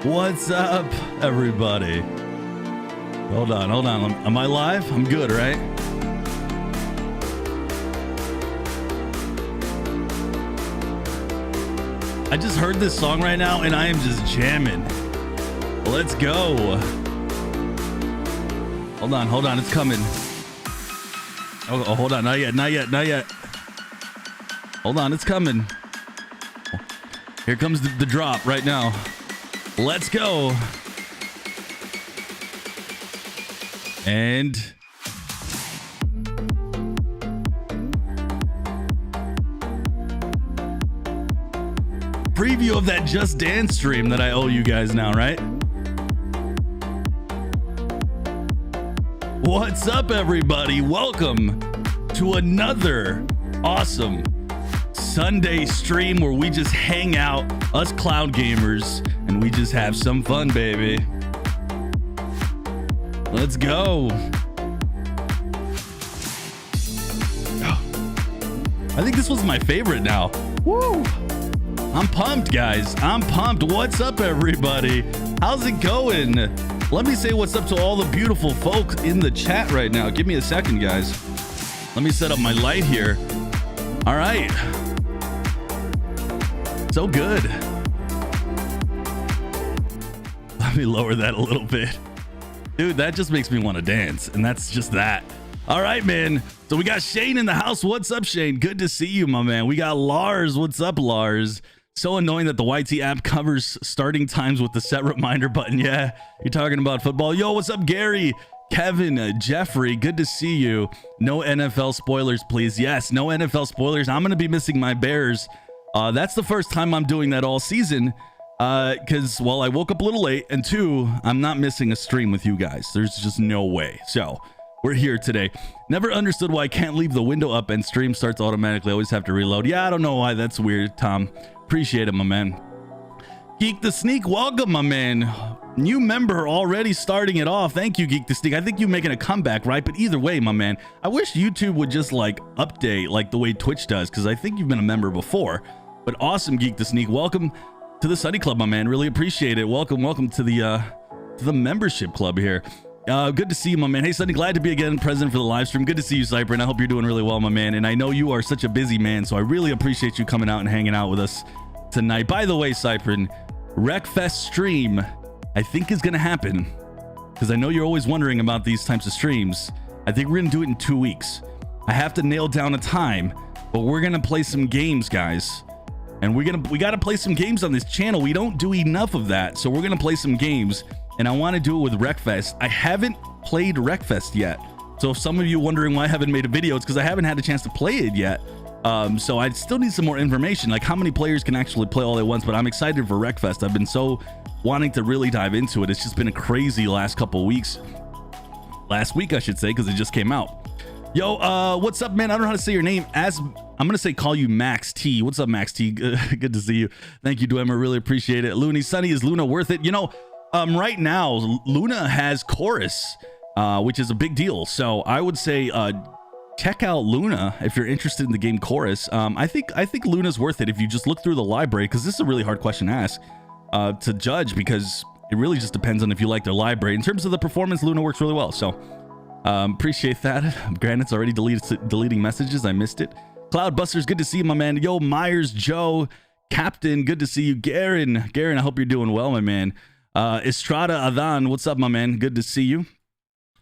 What's up, everybody? Hold on. Am I live? I'm good, right? I just heard this song right now and I am just jamming. Let's go. Hold on, it's coming. Oh, hold on, not yet. Hold on, it's coming. Here comes the drop right now. Let's go. And preview of that Just Dance stream that I owe you guys now, right? What's up, everybody? Welcome to another awesome Sunday stream where we just hang out, us cloud gamers, and we just have some fun, baby. Let's go. I think this was my favorite now. Woo! I'm pumped, guys. I'm pumped. What's up, everybody? How's it going? Let me say what's up to all the beautiful folks in the chat right now. Give me a second, guys. Let me set up my light here. All right. So good. Let me lower that a little bit. Dude, that just makes me want to dance. And that's just that. All right, man. So we got Shane in the house. What's up, Shane? Good to see you, my man. We got Lars. What's up, Lars? So annoying that the YT app covers starting times with the set reminder button. Yeah, you're talking about football. Yo, what's up, Gary? Kevin, Jeffrey, good to see you. No NFL spoilers, please. Yes, no NFL spoilers. I'm going to be missing my Bears. That's the first time I'm doing that all season. Because, well, I woke up a little late. And two, I'm not missing a stream with you guys. There's just no way. So we're here today. Never understood why I can't leave the window up and stream starts automatically. I always have to reload. Yeah, I don't know why. That's weird, Tom. Appreciate it, my man. Geek the Sneak, welcome, my man. New member already starting it off. Thank you, Geek the Sneak. I think you're making a comeback, right? But either way, my man, I wish YouTube would just like update like the way Twitch does, because I think you've been a member before. But awesome, Geek the Sneak. Welcome to the Sunny Club, my man. Really appreciate it. Welcome to the membership club here. Good to see you, my man. Hey, Sunny, glad to be again present for the live stream. Good to see you, Cypher, and I hope you're doing really well, my man. And I know you are such a busy man, so I really appreciate you coming out and hanging out with us tonight. By the way, Cypher, Wreckfest stream, I think is going to happen, because I know you're always wondering about these types of streams. I think we're going to do it in 2 weeks. I have to nail down a time, but we're going to play some games, guys. And we got to play some games on this channel. We don't do enough of that, so we're going to play some games. And I want to do it with Wreckfest. I haven't played Wreckfest yet. So if some of you wondering why I haven't made a video, it's because I haven't had a chance to play it yet. So I still need some more information, like how many players can actually play all at once. But I'm excited for Wreckfest. I've been so wanting to really dive into it. It's just been a crazy last couple weeks. Last week, I should say, because it just came out. Yo, what's up, man? I don't know how to say your name. I'm going to say call you Max T. What's up, Max T? Good to see you. Thank you, Dwemer. Really appreciate it. Looney, Sunny, is Luna worth it? You know, right now, Luna has chorus, which is a big deal. So I would say check out Luna if you're interested in the game chorus. I think Luna's worth it if you just look through the library, because this is a really hard question to ask to judge, because it really just depends on if you like their library. In terms of the performance, Luna works really well. So appreciate that. Granite's already deleting messages. I missed it. Cloudbusters, good to see you, my man. Yo, Myers, Joe, Captain, good to see you. Garen, I hope you're doing well, my man. Estrada Adan, what's up, my man? Good to see you.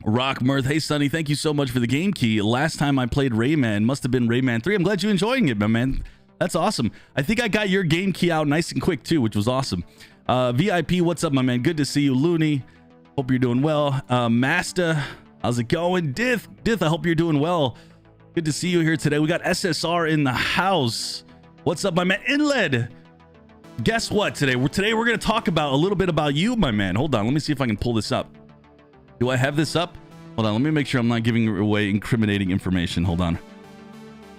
Rock Mirth, hey Sonny, thank you so much for the game key. Last time I played Rayman must have been Rayman 3. I'm glad you're enjoying it, my man. That's awesome. I think I got your game key out nice and quick too, which was awesome. VIP, what's up, my man? Good to see you. Looney, hope you're doing well. Master, how's it going? Dith, I hope you're doing well. Good to see you here today. We got SSR in the house. What's up, my man? Inled, guess what? Today we're going to talk about a little bit about you, my man. Hold on, let me see if I can pull this up. Do I have this up? Hold on, let me make sure I'm not giving away incriminating information. Hold on,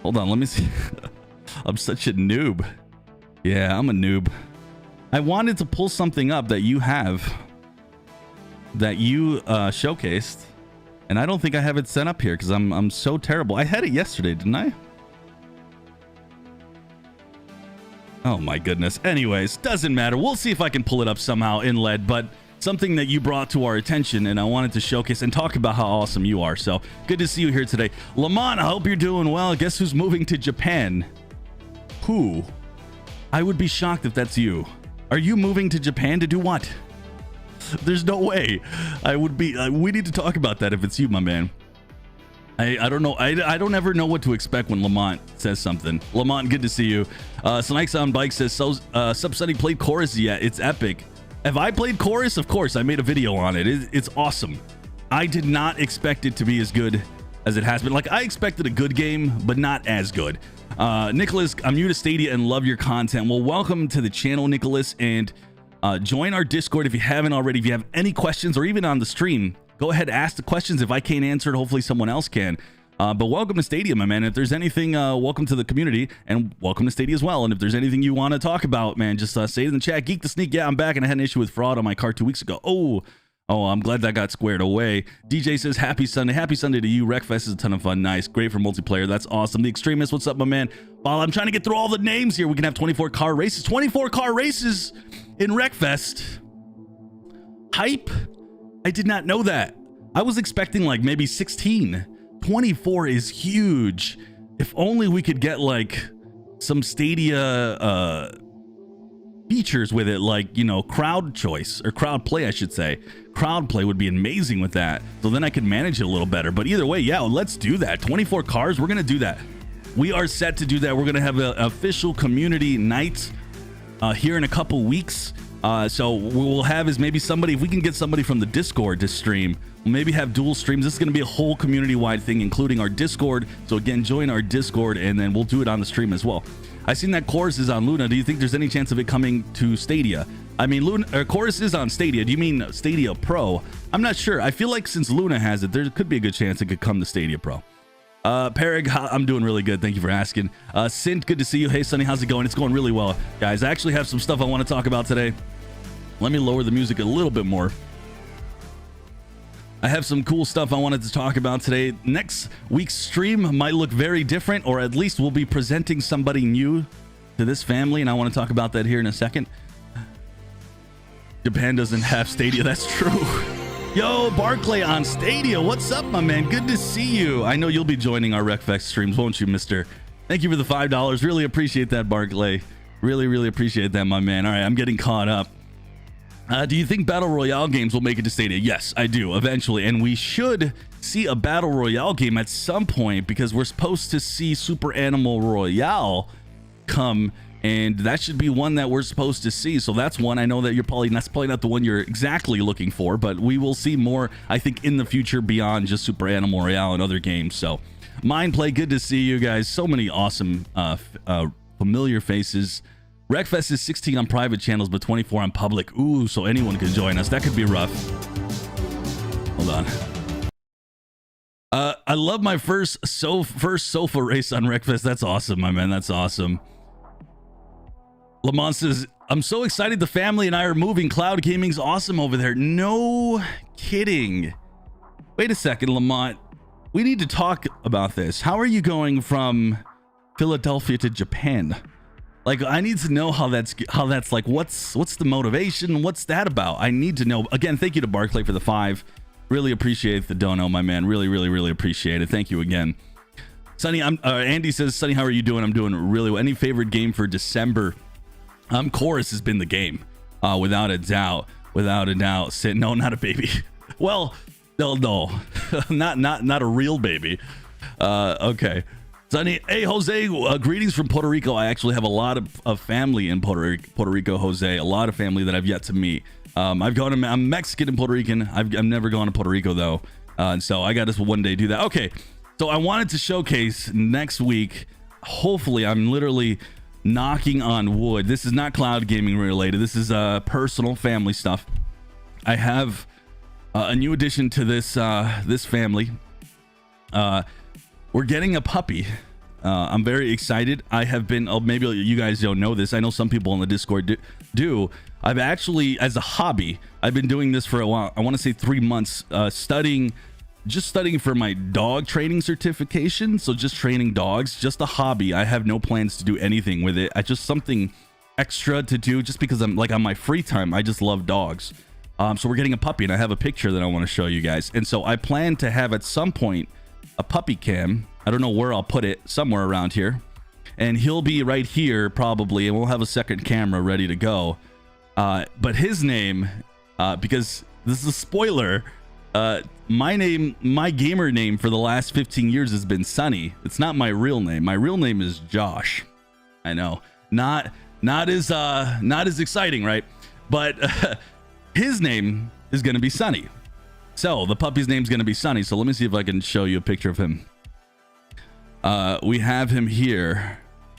let me see. I'm such a noob. Yeah, I'm a noob. I wanted to pull something up that you have, that you showcased, and I don't think I have it set up here because I'm so terrible. I had it yesterday, didn't I? Oh my goodness. Anyways, doesn't matter. We'll see if I can pull it up somehow in LED, but something that you brought to our attention and I wanted to showcase and talk about how awesome you are. So good to see you here today. Lamont, I hope you're doing well. Guess who's moving to Japan? Who? I would be shocked if that's you. Are you moving to Japan to do what? There's no way. I would be. We need to talk about that if it's you, my man. I don't know. I don't ever know what to expect when Lamont says something. Lamont, good to see you. Snikes on Bike says, so Subsunny played Chorus yet? It's epic. Have I played Chorus? Of course. I made a video on it. It's awesome. I did not expect it to be as good as it has been. Like, I expected a good game, but not as good. Nicholas, I'm new to Stadia and love your content. Well, welcome to the channel, Nicholas, and join our Discord if you haven't already. If you have any questions or even on the stream, go ahead, ask the questions. If I can't answer it, hopefully someone else can. But welcome to Stadia, my man. If there's anything, welcome to the community and welcome to Stadia as well. And if there's anything you want to talk about, man, just say it in the chat. Geek the Sneak, yeah, I'm back and I had an issue with fraud on my car 2 weeks ago. Oh, I'm glad that got squared away. DJ says, happy Sunday. Happy Sunday to you. Wreckfest is a ton of fun. Nice. Great for multiplayer. That's awesome. The Extremist, what's up, my man? While I'm trying to get through all the names here, we can have 24 car races. 24 car races in Wreckfest. Hype. I did not know that. I was expecting like maybe 16. 24 is huge. If only we could get like some Stadia features with it, like, you know, crowd choice or crowd play, I should say. Crowd play would be amazing with that. So then I could manage it a little better. But either way, yeah, let's do that. 24 cars, we're going to do that. We are set to do that. We're going to have an official community night here in a couple weeks. So what we'll have is maybe somebody, if we can get somebody from the Discord to stream, we'll maybe have dual streams. This is going to be a whole community-wide thing, including our Discord. So again, join our Discord, and then we'll do it on the stream as well. I seen that Chorus is on Luna. Do you think there's any chance of it coming to Stadia? I mean, Luna, Chorus is on Stadia. Do you mean Stadia Pro? I'm not sure. I feel like since Luna has it, there could be a good chance it could come to Stadia Pro. Perig, I'm doing really good. Thank you for asking. Sint, good to see you. Hey, Sunny, how's it going? It's going really well, guys. I actually have some stuff I want to talk about today. Let me lower the music a little bit more. I have some cool stuff I wanted to talk about today. Next week's stream might look very different, or at least we'll be presenting somebody new to this family, and I want to talk about that here in a second. Japan doesn't have Stadia. That's true. Yo, Barclay on Stadia. What's up, my man? Good to see you. I know you'll be joining our Wreckfest streams, won't you, mister? Thank you for the $5. Really appreciate that, Barclay. Really, really appreciate that, my man. All right, I'm getting caught up. Do you think Battle Royale games will make it to Stadia? Yes, I do, eventually. And we should see a Battle Royale game at some point because we're supposed to see Super Animal Royale come, and that should be one that we're supposed to see. So that's one. I know that that's probably not the one you're exactly looking for, but we will see more, I think, in the future beyond just Super Animal Royale and other games. So Mindplay, good to see you guys. So many awesome familiar faces. Wreckfest is 16 on private channels, but 24 on public. Ooh, so anyone could join us. That could be rough. Hold on. I love my first sofa race on Wreckfest. That's awesome, my man. That's awesome. Lamont says, I'm so excited the family and I are moving. Cloud gaming's awesome over there. No kidding. Wait a second, Lamont. We need to talk about this. How are you going from Philadelphia to Japan? Like, I need to know how that's like, what's the motivation? What's that about? I need to know. Again, thank you to Barclay for the 5. Really appreciate the dono, my man. Really, really, really appreciate it. Thank you again. Sunny, Andy says, Sunny, how are you doing? I'm doing really well. Any favorite game for December? Chorus has been the game, without a doubt. Without a doubt. No, not a baby. Well, no, not a real baby. Okay. Sunny, hey Jose, greetings from Puerto Rico. I actually have a lot of family in Puerto Rico, Jose. A lot of family that I've yet to meet. I'm Mexican and Puerto Rican. I've never gone to Puerto Rico though, and so I got to one day do that. Okay, so I wanted to showcase next week. Hopefully, I'm literally knocking on wood. This is not cloud gaming related. This is personal family stuff. I have a new addition to this this family. We're getting a puppy. I'm very excited. I have been, maybe you guys don't know this. I know some people on the Discord do. I've actually, as a hobby, I've been doing this for a while. I want to say 3 months, studying for my dog training certification. So just training dogs, just a hobby. I have no plans to do anything with it. I just something extra to do just because I'm like on my free time. I just love dogs. So we're getting a puppy, and I have a picture that I want to show you guys. And so I plan to have at some point a puppy cam. I don't know where I'll put it, somewhere around here. And he'll be right here probably, and we'll have a second camera ready to go. But his name, because this is a spoiler, my gamer name for the last 15 years has been Sunny. It's not my real name. My real name is Josh. I know, not as exciting, right? But his name is going to be Sunny. So the puppy's name's going to be Sunny. So let me see if I can show you a picture of him. We have him here.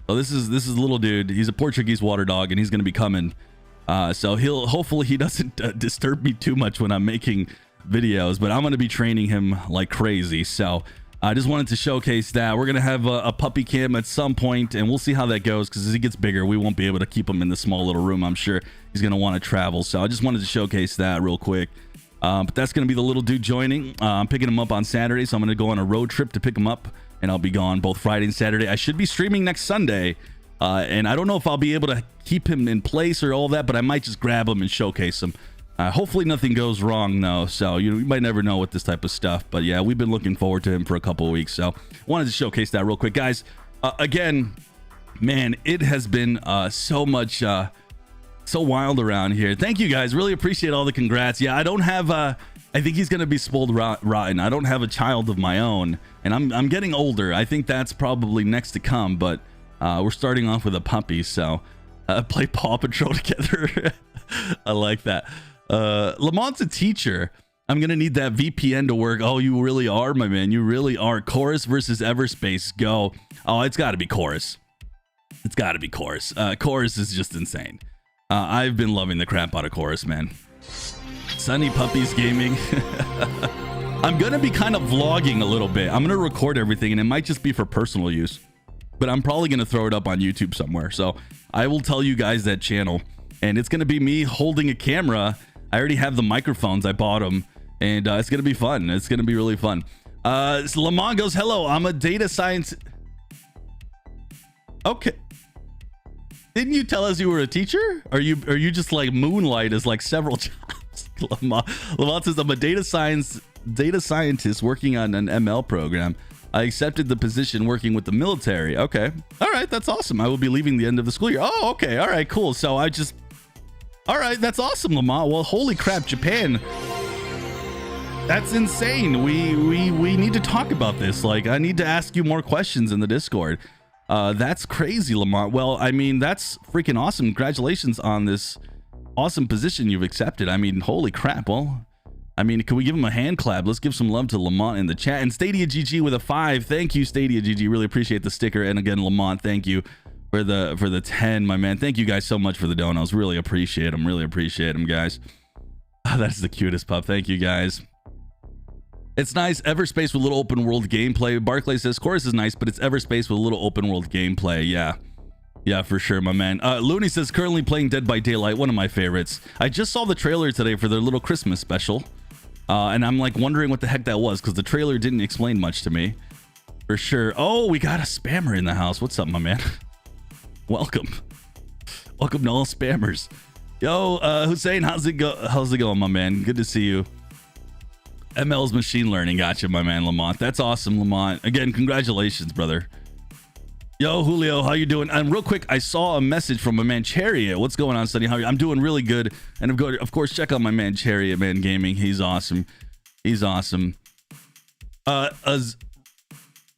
So this is a little dude. He's a Portuguese water dog, and he's going to be coming. So hopefully he doesn't disturb me too much when I'm making videos, but I'm going to be training him like crazy. So I just wanted to showcase that. We're going to have a puppy cam at some point, and we'll see how that goes, because as he gets bigger, we won't be able to keep him in the small little room. I'm sure he's going to want to travel. So I just wanted to showcase that real quick. But that's going to be the little dude joining. I'm picking him up on Saturday, so I'm going to go on a road trip to pick him up, and I'll be gone both Friday and Saturday. I should be streaming next Sunday, and I don't know if I'll be able to keep him in place or all that, but I might just grab him and showcase him. Hopefully nothing goes wrong though, so you might never know with this type of stuff. But yeah, we've been looking forward to him for a couple of weeks, so wanted to showcase that real quick, guys. Again, man, it has been so much so wild around here. Thank you guys, really appreciate all the congrats. Yeah, I don't have I think he's gonna be spoiled rotten. I don't have a child of my own, and I'm getting older. I think that's probably next to come, but we're starting off with a puppy, so play Paw Patrol together. I like that. Lamont's a teacher. I'm gonna need that VPN to work. Oh, you really are, my man. You really are. Chorus versus Everspace. Go. Oh, it's got to be Chorus. It's got to be Chorus. Chorus is just insane. I've been loving the crap out of Chorus, man. Sunny Puppies Gaming. I'm gonna be kind of vlogging a little bit. I'm gonna record everything, and it might just be for personal use, but I'm probably gonna throw it up on YouTube somewhere. So I will tell you guys that channel, and it's gonna be me holding a camera. I already have the microphones. I bought them, and it's gonna be fun. It's gonna be really fun. So Lamont goes, hello, I'm a data science. Okay. Didn't you tell us you were a teacher? Are you just like moonlight as like several jobs? Lamont says, I'm a data scientist working on an ML program. I accepted the position working with the military. Okay. All right. That's awesome. I will be leaving the end of the school year. Oh, okay. All right, cool. So all right. That's awesome, Lamont. Well, holy crap, Japan. That's insane. We need to talk about this. Like, I need to ask you more questions in the Discord. That's crazy, Lamont. Well, I mean, that's freaking awesome. Congratulations on this awesome position you've accepted. I mean, holy crap. Well, I mean, can we give him a hand clap? Let's give some love to Lamont in the chat. And Stadia GG with a 5. Thank you, Stadia GG. Really appreciate the sticker. And again, Lamont, thank you for the 10, my man. Thank you guys so much for the donos. Really appreciate them. Really appreciate them, guys. Oh, that's the cutest pup. Thank you, guys. It's nice. Everspace with little open world gameplay. Barclay says Chorus is nice, but it's Everspace with a little open world gameplay. Yeah, for sure, my man. Looney says currently playing Dead by Daylight, one of my favorites. I just saw the trailer today for their little Christmas special, and I'm like wondering what the heck that was, because the trailer didn't explain much to me. For sure. Oh, we got a spammer in the house. What's up, my man? Welcome to all spammers. Yo, Hussein, how's it going, my man? Good to see you. ML's machine learning. Gotcha, my man, Lamont. That's awesome, Lamont. Again, congratulations, brother. Yo, Julio, how you doing? And real quick, I saw a message from my man Chariot. What's going on, Sonny? How are you? I'm doing really good. And of course, check out my man Chariot, man gaming. He's awesome. He's awesome. I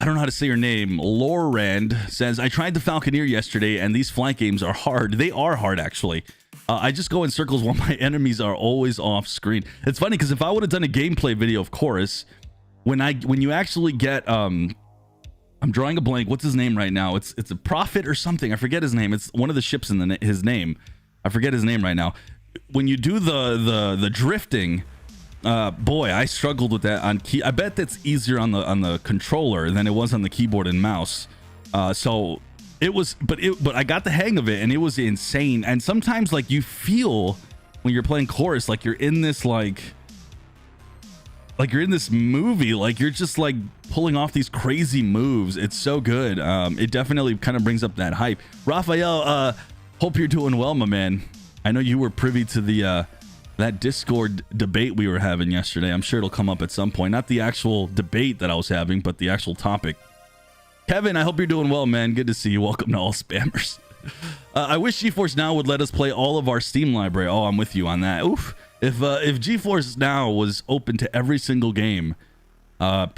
don't know how to say your name. Lorand says, I tried the Falconeer yesterday, and these flank games are hard. They are hard, actually. I just go in circles while my enemies are always off screen. It's funny because if I would have done a gameplay video of Chorus, when you actually get I'm drawing a blank. What's his name right now? It's a Prophet or something. I forget his name. It's one of the ships in his name. I forget his name right now. When you do the drifting, boy, I struggled with that on key. I bet that's easier on the controller than it was on the keyboard and mouse. So it was, but I got the hang of it, and it was insane. And sometimes, like, you feel when you're playing Chorus, like you're in this you're in this movie, like you're just like pulling off these crazy moves. It's so good. It definitely kind of brings up that hype. Raphael, Hope you're doing well, my man. I know you were privy to the that Discord debate we were having yesterday. I'm sure it'll come up at some point. Not the actual debate that I was having, but the actual topic. Kevin, I hope you're doing well, man. Good to see you. Welcome to all spammers. I wish GeForce Now would let us play all of our Steam library. Oh, I'm with you on that. Oof. If GeForce Now was open to every single game, that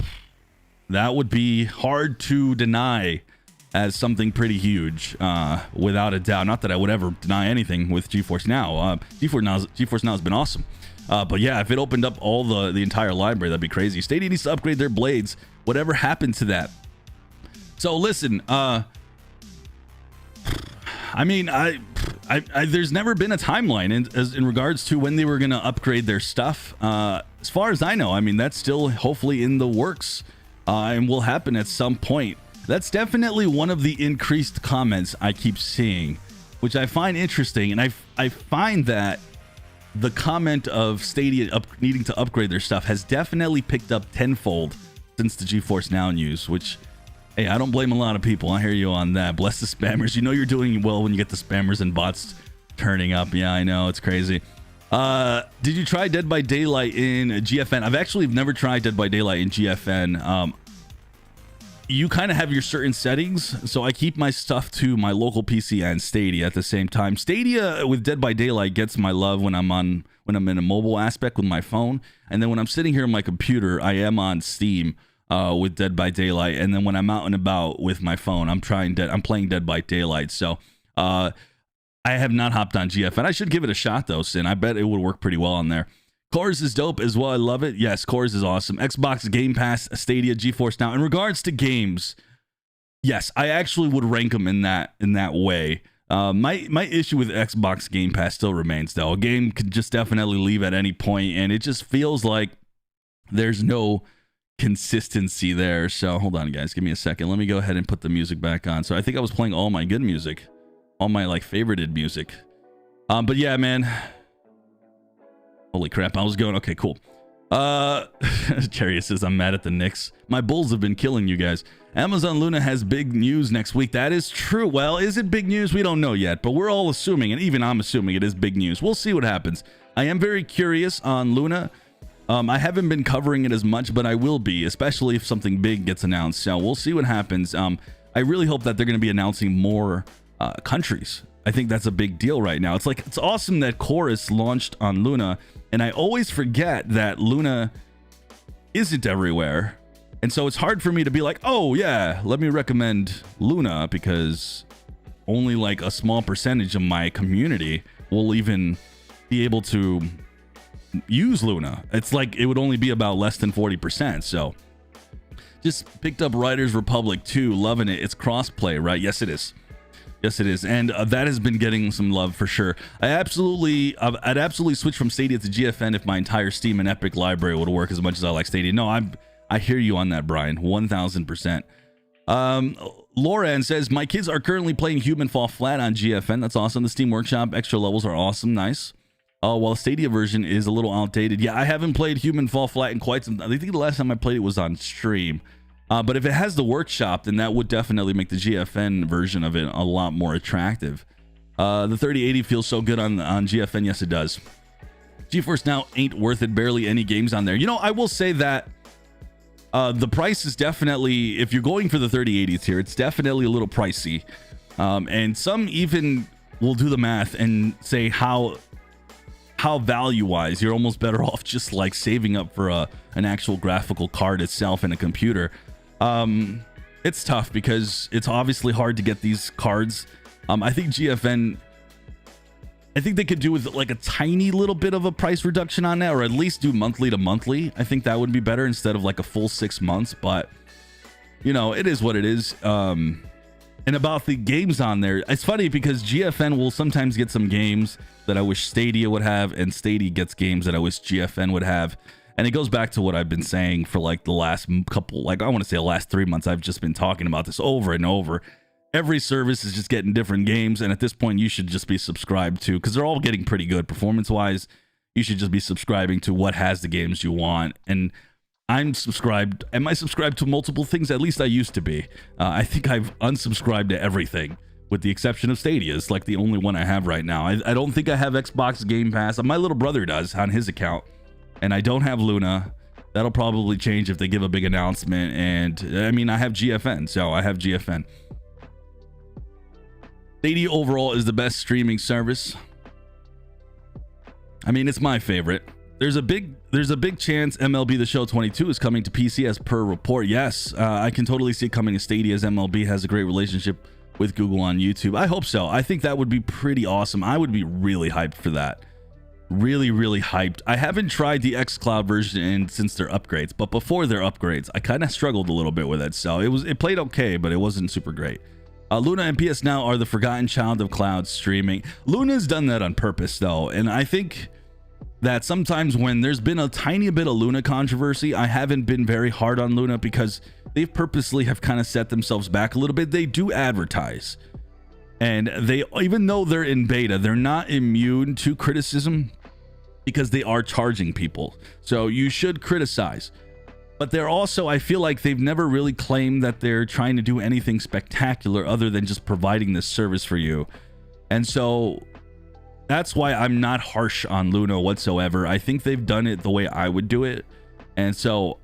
would be hard to deny as something pretty huge, without a doubt. Not that I would ever deny anything with GeForce Now. GeForce Now has been awesome. But yeah, if it opened up all the entire library, that'd be crazy. Stadia needs to upgrade their blades. Whatever happened to that? So listen, I mean, there's never been a timeline in regards to when they were going to upgrade their stuff. As far as I know, I mean, that's still hopefully in the works, and will happen at some point. That's definitely one of the increased comments I keep seeing, which I find interesting. And I find that the comment of Stadia needing to upgrade their stuff has definitely picked up tenfold since the GeForce Now news, which, hey, I don't blame a lot of people. I hear you on that. Bless the spammers. You know you're doing well when you get the spammers and bots turning up. Yeah, I know. It's crazy. Did you try Dead by Daylight in GFN? I've actually never tried Dead by Daylight in GFN. You kind of have your certain settings, so I keep my stuff to my local PC and Stadia at the same time. Stadia with Dead by Daylight gets my love when I'm in a mobile aspect with my phone, and then when I'm sitting here on my computer, I am on Steam with Dead by Daylight, and then when I'm out and about with my phone, I'm playing Dead by Daylight. So I have not hopped on GFN. I should give it a shot though, Sin. I bet it would work pretty well on there. Cores is dope as well. I love it. Yes, Cores is awesome. Xbox Game Pass, Stadia, GeForce Now. In regards to games, yes, I actually would rank them in that way. My issue with Xbox Game Pass still remains though. A game could just definitely leave at any point, and it just feels like there's no consistency there. So hold on, guys, give me a second. Let me go ahead and put the music back on. So I think I was playing all my good music, all my like favorited music. But yeah, man. Holy crap, I was going, okay, cool. Cherry says, I'm mad at the Knicks. My Bulls have been killing you guys. Amazon Luna has big news next week. That is true. Well, is it big news? We don't know yet, but we're all assuming, and even I'm assuming it is big news. We'll see what happens. I am very curious on Luna. I haven't been covering it as much, but I will be, especially if something big gets announced. So we'll see what happens. I really hope that they're going to be announcing more countries. I think that's a big deal right now. It's awesome that Chorus launched on Luna, and I always forget that Luna isn't everywhere. And so it's hard for me to be like, oh yeah, let me recommend Luna, because only like a small percentage of my community will even be able to use Luna. It's like it would only be about less than 40%. So just picked up Riders Republic 2, loving it. It's crossplay, right? Yes, it is. Yes, it is, and that has been getting some love for sure. I'd absolutely switch from Stadia to GFN if my entire Steam and Epic library would work as much as I like Stadia. No, I hear you on that, Brian, 1000%. Lauren says, my kids are currently playing Human Fall Flat on GFN. That's awesome. The Steam Workshop extra levels are awesome, nice. While the Stadia version is a little outdated. Yeah, I haven't played Human Fall Flat in quite some time. I think the last time I played it was on stream. But if it has the workshop, then that would definitely make the GFN version of it a lot more attractive. The 3080 feels so good on GFN. Yes, it does. GeForce Now ain't worth it. Barely any games on there. You know, I will say that the price is definitely, if you're going for the 3080s here, it's definitely a little pricey. And some even will do the math and say how value-wise, you're almost better off just like saving up for an actual graphical card itself in a computer. It's tough because it's obviously hard to get these cards. I think GFN, I think they could do with like a tiny little bit of a price reduction on that, or at least do monthly to monthly. I think that would be better instead of like a full 6 months, but you know, it is what it is. And about the games on there, it's funny because GFN will sometimes get some games that I wish Stadia would have, and Stadia gets games that I wish GFN would have. And it goes back to what I've been saying for like the last couple, like I want to say the last 3 months. I've just been talking about this over and over. Every service is just getting different games, and at this point you should just be subscribed to, because they're all getting pretty good performance wise. You should just be subscribing to what has the games you want. And I'm subscribed. Am I subscribed to multiple things? At least I used to be. I think I've unsubscribed to everything with the exception of Stadia. It's like the only one I have right now. I don't think I have Xbox Game Pass. My little brother does on his account, and I don't have Luna. That'll probably change if they give a big announcement. And I mean, I have GFN, so I have GFN. Stadia overall is the best streaming service. I mean, it's my favorite. There's a big chance MLB The Show 22 is coming to PC as per report. Yes, I can totally see it coming to Stadia, as MLB has a great relationship with Google on YouTube. I hope so. I think that would be pretty awesome. I would be really hyped for that. Really hyped. I haven't tried the xCloud version since their upgrades, but before their upgrades, I kind of struggled a little bit with it. So it played okay, but it wasn't super great. Luna and PS Now are the forgotten child of cloud streaming. Luna's done that on purpose, though, and I think that sometimes when there's been a tiny bit of Luna controversy, I haven't been very hard on Luna because they've purposely have kind of set themselves back a little bit. They do advertise, and they, even though they're in beta, they're not immune to criticism because they are charging people. So you should criticize. But they're also, I feel like they've never really claimed that they're trying to do anything spectacular other than just providing this service for you. And so that's why I'm not harsh on Luna whatsoever. I think they've done it the way I would do it. And so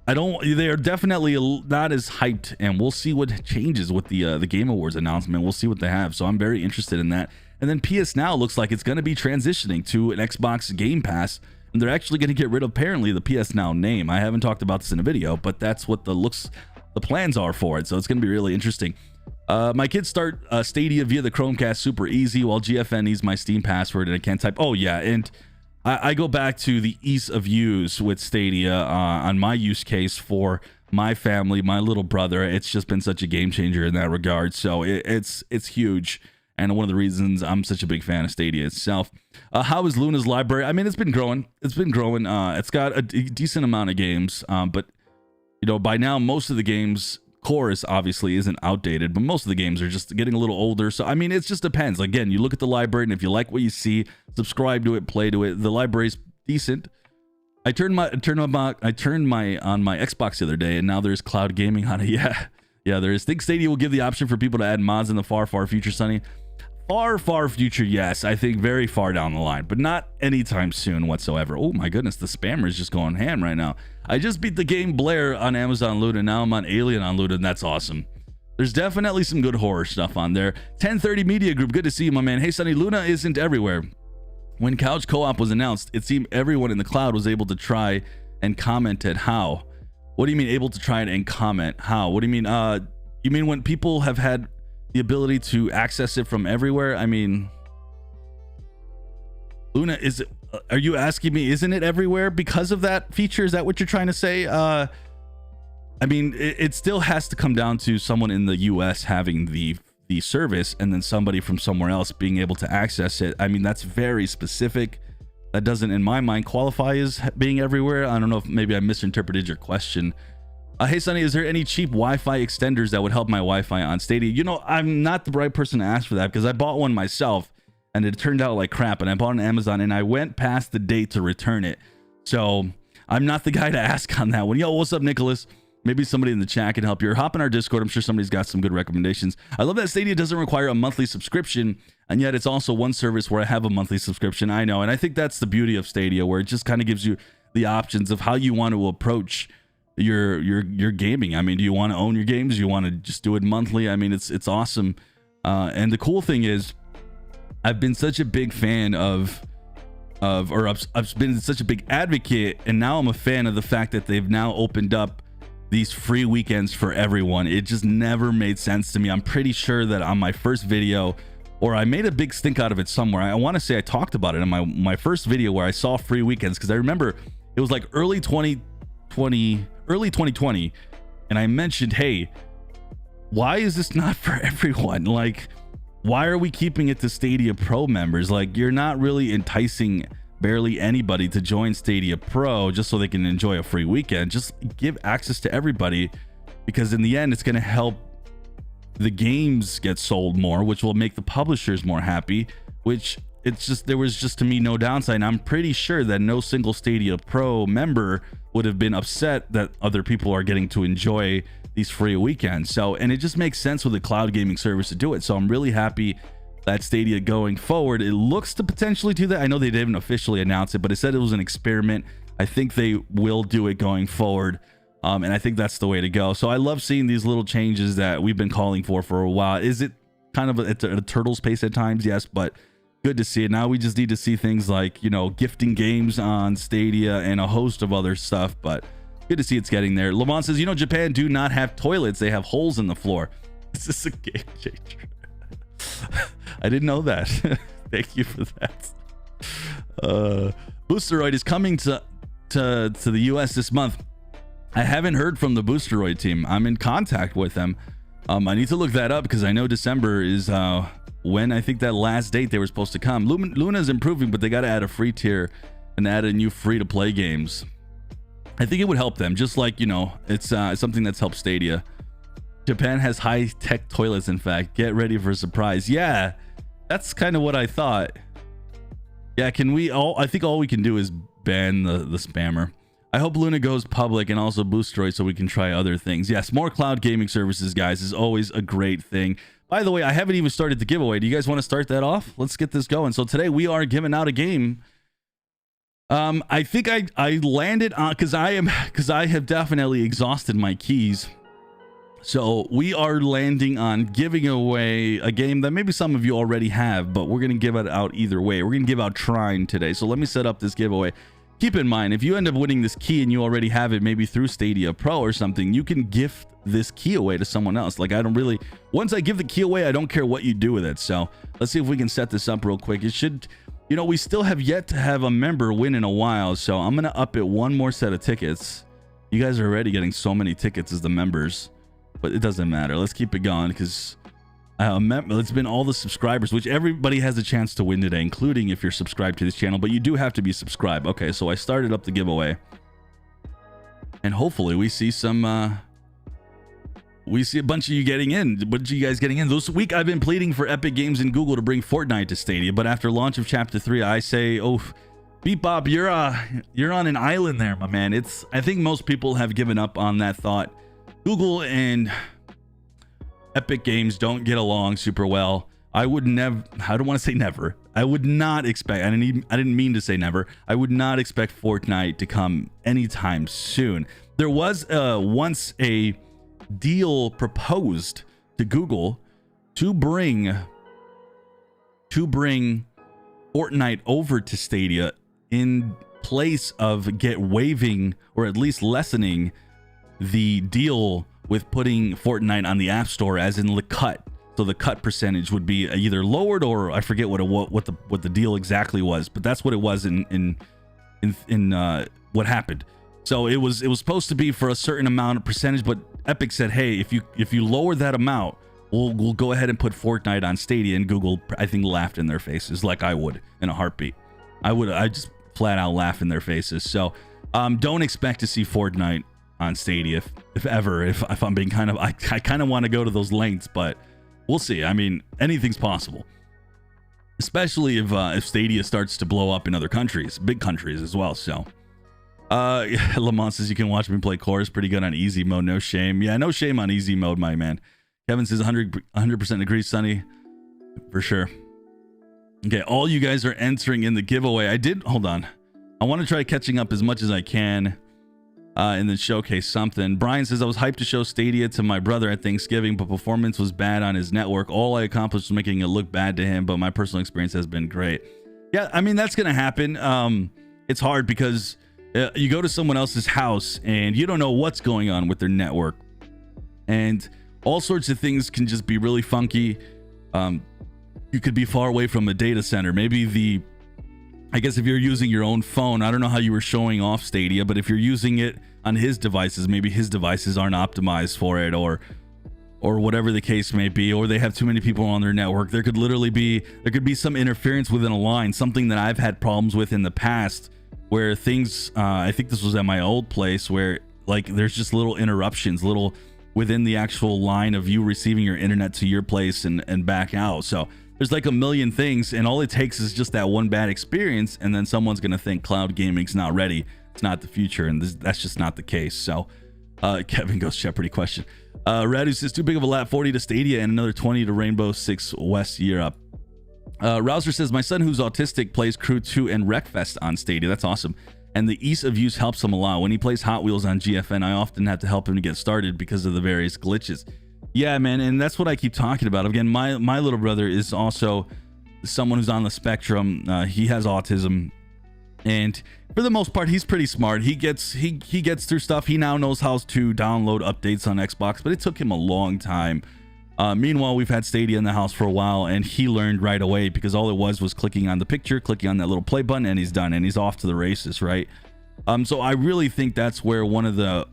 they're definitely not as hyped, and we'll see what changes with the Game Awards announcement. We'll see what they have. So I'm very interested in that. And then PS Now looks like it's going to be transitioning to an Xbox Game Pass. And they're actually going to get rid of, apparently, the PS Now name. I haven't talked about this in a video, but that's what the plans are for it. So it's going to be really interesting. My kids start Stadia via the Chromecast super easy, while GFN needs my Steam password and I can't type. Oh yeah, and I go back to the ease of use with Stadia on my use case for my family, my little brother. It's just been such a game changer in that regard. So it's huge. And one of the reasons I'm such a big fan of Stadia itself. How is Luna's library? I mean, it's been growing. It's got a decent amount of games. But, you know, by now, most of the games, Chorus obviously isn't outdated, but most of the games are just getting a little older. So, I mean, it just depends. Again, you look at the library, and if you like what you see, subscribe to it, play to it. The library's decent. I turned my on my Xbox the other day, and now there's cloud gaming on it. Yeah, there is. Think Stadia will give the option for people to add mods in the far future, Sonny? Far future, yes. I think very far down the line, but not anytime soon whatsoever. Oh my goodness, the spammer is just going ham right now. I just beat the game Blair on Amazon Luna. Now I'm on Alien on Luna, and that's awesome. There's definitely some good horror stuff on there. 1030 Media Group, good to see you, my man. Hey, Sonny, Luna isn't everywhere. When Couch Co-op was announced, it seemed everyone in the cloud was able to try and comment at how. What do you mean able to try it and comment? How? What do you mean? You mean when people have had the ability to access it from everywhere? I mean, Luna, are you asking me, isn't it everywhere because of that feature? Is that what you're trying to say? I mean, it still has to come down to someone in the US having the service and then somebody from somewhere else being able to access it. I mean, that's very specific. That doesn't, in my mind, qualify as being everywhere. I don't know if maybe I misinterpreted your question. Hey, Sonny, is there any cheap Wi-Fi extenders that would help my Wi-Fi on Stadia? You know, I'm not the right person to ask for that because I bought one myself and it turned out like crap. And I bought it on Amazon and I went past the date to return it. So I'm not the guy to ask on that one. Yo, what's up, Nicholas? Maybe somebody in the chat can help you, or hop in our Discord. I'm sure somebody's got some good recommendations. I love that Stadia doesn't require a monthly subscription, and yet it's also one service where I have a monthly subscription. I know, and I think that's the beauty of Stadia, where it just kind of gives you the options of how you want to approach your gaming. I mean, do you want to own your games? Do you want to just do it monthly? I mean, it's awesome. And the cool thing is, I've been such a big fan I've been such a big advocate, and now I'm a fan of the fact that they've now opened up these free weekends for everyone. It just never made sense to me. I'm pretty sure that on my first video, or I made a big stink out of it somewhere, I want to say I talked about it in my first video where I saw free weekends, because I remember it was like early 2020, and I mentioned, hey, why is this not for everyone? Like, why are we keeping it to Stadia Pro members? Like, you're not really enticing barely anybody to join Stadia Pro just so they can enjoy a free weekend. Just give access to everybody, because in the end it's going to help the games get sold more, which will make the publishers more happy, which there was just to me no downside. And I'm pretty sure that no single Stadia Pro member would have been upset that other people are getting to enjoy these free weekends. So, and it just makes sense with a cloud gaming service to do it. So I'm really happy that Stadia going forward, it looks to potentially do that. I know they didn't officially announce it, but it said it was an experiment. I think they will do it going forward. And I think that's the way to go. So I love seeing these little changes that we've been calling for a while. Is it kind of at a turtle's pace at times? Yes, but good to see it. Now we just need to see things like, you know, gifting games on Stadia and a host of other stuff, but good to see it's getting there. Lamont says, you know, Japan do not have toilets. They have holes in the floor. This is a game changer. I didn't know that. Thank you for that. Boosteroid is coming to the US this month. I haven't heard from the Boosteroid team. I'm in contact with them. I need to look that up because I know December is when I think that last date they were supposed to come. Luna's improving, but they got to add a free tier and add a new free-to-play games. I think it would help them, just like, you know, it's something that's helped Stadia. Japan has high-tech toilets, in fact. Get ready for a surprise. Yeah, that's kind of what I thought. Yeah, I think all we can do is ban the spammer. I hope Luna goes public and also Boosteroid so we can try other things. Yes, more cloud gaming services, guys, is always a great thing. By the way, I haven't even started the giveaway. Do you guys want to start that off? Let's get this going. So today we are giving out a game. I think I landed on because I have definitely exhausted my keys. So we are landing on giving away a game that maybe some of you already have, but we're going to give it out either way. We're going to give out Trine today. So let me set up this giveaway. Keep in mind, if you end up winning this key and you already have it, maybe through Stadia Pro or something, you can gift this key away to someone else. Like, I don't really, once I give the key away, I don't care what you do with it. So let's see if we can set this up real quick. It should, you know, we still have yet to have a member win in a while. So I'm going to up it one more set of tickets. You guys are already getting so many tickets as the members, but it doesn't matter. Let's keep it going because it's been all the subscribers, which everybody has a chance to win today, including if you're subscribed to this channel, but you do have to be subscribed. Okay, so I started up the giveaway and hopefully we see some we see a bunch of you getting in. A bunch of you guys getting in. This week I've been pleading for Epic Games and Google to bring Fortnite to Stadia, but after launch of chapter 3 I say, oh, Bebop, you're on an island there, my man. I think most people have given up on that thought. Google and Epic Games don't get along super well. I would never, I don't want to say never. I would not expect, I didn't mean to say never. I would not expect Fortnite to come anytime soon. There was once a deal proposed to Google to bring Fortnite over to Stadia in place of waiving or at least lessening the deal with putting Fortnite on the App Store, as in the cut. So the cut percentage would be either lowered, or I forget what the deal exactly was, but that's what it was in what happened. So it was supposed to be for a certain amount of percentage, but Epic said, hey, if you lower that amount, we'll go ahead and put Fortnite on Stadia. And Google, I think, laughed in their faces, like I would in a heartbeat. I just flat out laugh in their faces. So don't expect to see Fortnite on Stadia if ever. If I'm being I kind of want to go to those lengths, but we'll see. I mean, anything's possible, especially if Stadia starts to blow up in other countries, big countries as well. So Lamont says you can watch me play chorus, pretty good on easy mode, no shame. Yeah, no shame on easy mode, my man. Kevin says 100% agree, Sunny, for sure. Okay, all you guys are entering in the giveaway. Hold on, I want to try catching up as much as I can and then showcase something. Brian says, I was hyped to show Stadia to my brother at Thanksgiving, but performance was bad on his network. All I accomplished was making it look bad to him, but my personal experience has been great. Yeah, I mean, that's gonna happen. It's hard because you go to someone else's house and you don't know what's going on with their network, and all sorts of things can just be really funky. You could be far away from a data center. Maybe I guess if you're using your own phone, I don't know how you were showing off Stadia, but if you're using it on his devices, maybe his devices aren't optimized for it, or whatever the case may be, or they have too many people on their network. There could be some interference within a line, something that I've had problems with in the past, where things, I think this was at my old place, where like there's just little interruptions, little within the actual line of you receiving your internet to your place and back out. So there's like a million things, and all it takes is just that one bad experience, and then someone's gonna think cloud gaming's not ready, it's not the future, and that's just not the case. So Kevin goes Jeopardy question. Radu says too big of a lap, 40 to Stadia and another 20 to Rainbow Six West Europe. Rouser says my son who's autistic plays Crew 2 and Wreckfest on Stadia. That's awesome. And the ease of use helps him a lot. When he plays Hot Wheels on GFN, I often have to help him to get started because of the various glitches. Yeah, man, and that's what I keep talking about. Again, my little brother is also someone who's on the spectrum. He has autism, and for the most part, he's pretty smart. He gets through stuff. He now knows how to download updates on Xbox, but it took him a long time. Meanwhile, we've had Stadia in the house for a while, and he learned right away because all it was clicking on the picture, clicking on that little play button, and he's done, and he's off to the races, right? So I really think that's where one of the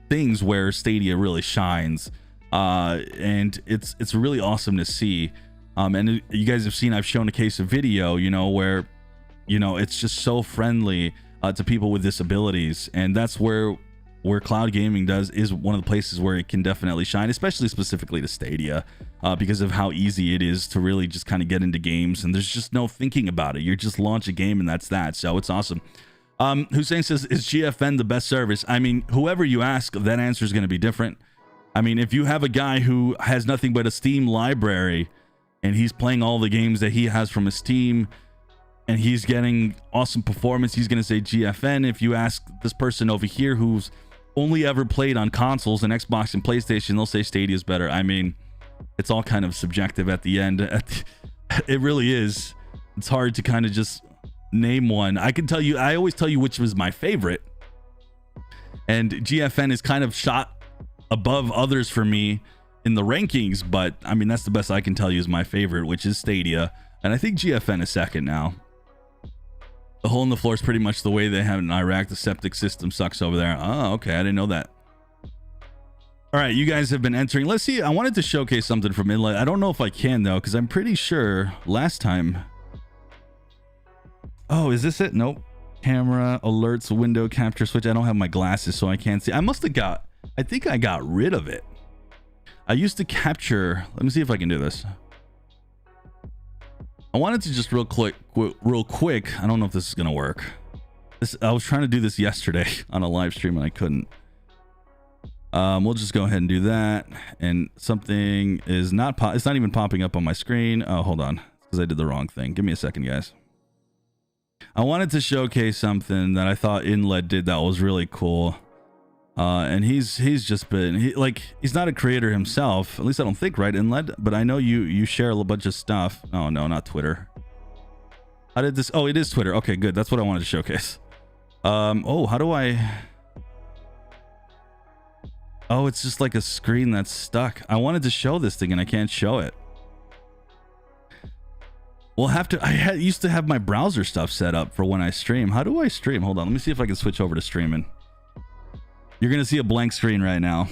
things where Stadia really shines, and it's really awesome to see. And you guys have seen, I've shown a case of video, where, it's just so friendly to people with disabilities, and that's where cloud gaming is one of the places where it can definitely shine, especially specifically to Stadia, because of how easy it is to really just kind of get into games, and there's just no thinking about it. You just launch a game and that's that. So it's awesome. Hussein says, is GFN the best service? I mean, whoever you ask, that answer is going to be different. I mean, if you have a guy who has nothing but a Steam library and he's playing all the games that he has from his Steam and he's getting awesome performance, he's going to say GFN. If you ask this person over here who's only ever played on consoles and Xbox and PlayStation, they'll say Stadia is better. I mean, it's all kind of subjective at the end. It really is. It's hard to kind of just name one. I always tell you which was my favorite, and GFN is kind of shot above others for me in the rankings, but I mean, that's the best I can tell you is my favorite, which is Stadia, and I think GFN is second now. The hole in the floor is pretty much the way they have it in Iraq. The septic system sucks over there. Oh, okay. I didn't know that. All right. You guys have been entering. Let's see. I wanted to showcase something from Inlet. I don't know if I can, though, because I'm pretty sure last time. Oh, is this it? Nope. Camera, alerts, window capture switch. I don't have my glasses, so I can't see. I think I got rid of it. I used to capture. Let me see if I can do this. I wanted to just real quick. I don't know if this is gonna work. I was trying to do this yesterday on a live stream and I couldn't. We'll just go ahead and do that. And something is not. It's not even popping up on my screen. Oh, hold on, because I did the wrong thing. Give me a second, guys. I wanted to showcase something that I thought Inlet did that was really cool. And he's just been he's not a creator himself, at least I don't think, right, Inlet? But I know you share a bunch of stuff. Oh no, not Twitter. How did this? Oh, it is Twitter. Okay, good. That's what I wanted to showcase. Oh, how do I? Oh, it's just like a screen that's stuck. I wanted to show this thing and I can't show it. We'll have to. I used to have my browser stuff set up for when I stream. How do I stream? Hold on, let me see if I can switch over to streaming. You're gonna see a blank screen right now.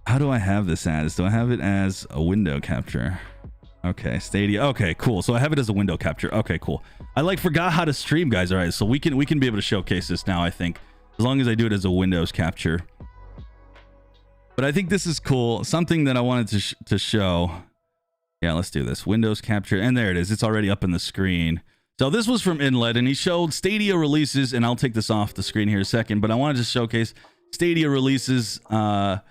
How do I have this as? Do I have it as a window capture? Okay, Stadia. Okay, cool. So I have it as a window capture. Okay, cool. I forgot how to stream, guys. All right, so we can be able to showcase this now, I think, as long as I do it as a Windows capture. But I think this is cool. Something that I wanted to show. Yeah, let's do this. Windows capture, and there it is. It's already up in the screen. So this was from Inlet, and he showed Stadia releases, and I'll take this off the screen here in a second, but I wanted to showcase Stadia releases for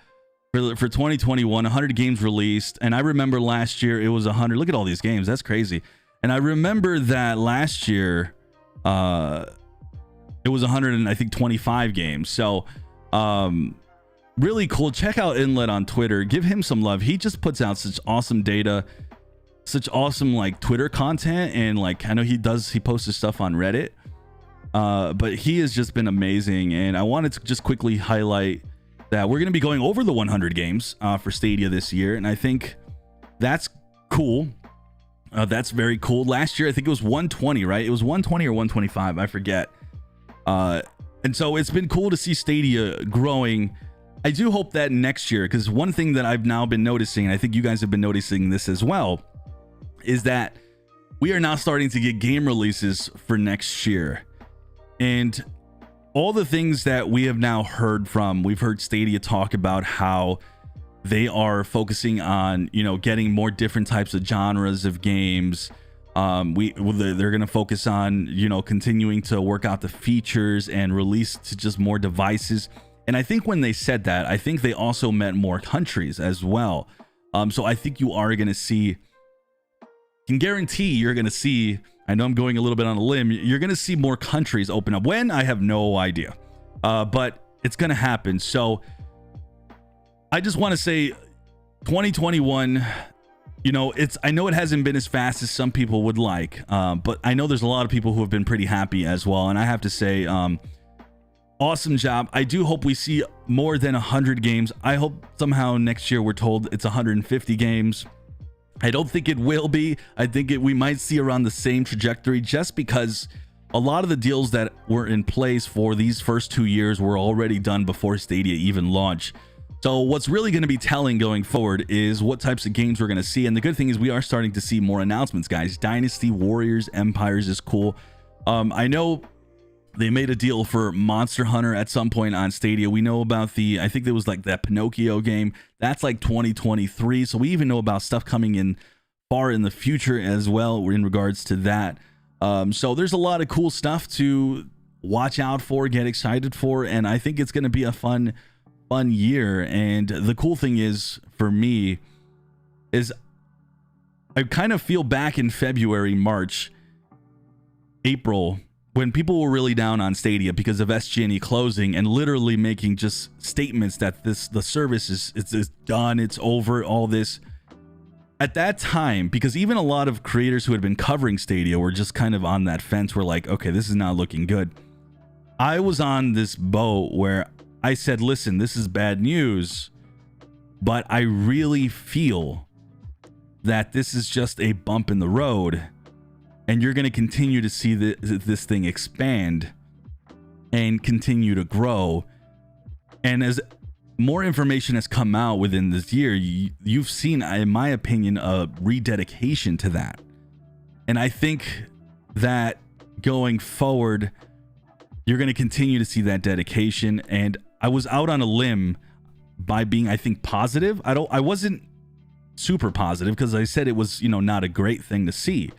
2021, 100 games released, and I remember last year it was 100. Look at all these games. That's crazy. And I remember that last year it was 125 games. So really cool. Check out Inlet on Twitter. Give him some love. He just puts out such awesome data, such awesome Twitter content, and I know he posts his stuff on Reddit, but he has just been amazing. And I wanted to just quickly highlight that we're going to be going over the 100 games for Stadia this year, and I think that's cool. That's very cool. Last year I think it was 120, right? It was 120 or 125, I forget. And so it's been cool to see Stadia growing. I do hope that next year, because one thing that I've now been noticing, and I think you guys have been noticing this as well, is that we are now starting to get game releases for next year. And all the things that we have now heard we've heard Stadia talk about how they are focusing on, getting more different types of genres of games. They're going to focus on, continuing to work out the features and release to just more devices. And I think when they said that, I think they also meant more countries as well. So I think you are going to see, can guarantee you're going to see, I know I'm going a little bit on a limb, you're going to see more countries open up. When? I have no idea. But it's going to happen. So I just want to say 2021, you know, I know it hasn't been as fast as some people would like, but I know there's a lot of people who have been pretty happy as well. And I have to say, awesome job. I do hope we see more than 100 games. I hope somehow next year we're told it's 150 games. I don't think it will be. I think we might see around the same trajectory, just because a lot of the deals that were in place for these first 2 years were already done before Stadia even launched. So what's really going to be telling going forward is what types of games we're going to see. And the good thing is we are starting to see more announcements, guys. Dynasty, Warriors, Empires is cool. I know they made a deal for Monster Hunter at some point on Stadia. We know about I think there was like that Pinocchio game. That's like 2023. So we even know about stuff coming in far in the future as well in regards to that. So there's a lot of cool stuff to watch out for, get excited for. And I think it's going to be a fun year. And the cool thing is, for me, is I kind of feel back in February, March, April, when people were really down on Stadia because of SG&E closing and literally making just statements that the service is done, it's over, all this. At that time, because even a lot of creators who had been covering Stadia were just kind of on that fence, were like, okay, this is not looking good. I was on this boat where I said, listen, this is bad news, but I really feel that this is just a bump in the road, and you're going to continue to see this thing expand and continue to grow. And as more information has come out within this year, you've seen, in my opinion, a rededication to that. And I think that going forward, you're going to continue to see that dedication. And I was out on a limb by being, I think, positive. I wasn't super positive because I said it was, you know, not a great thing to see.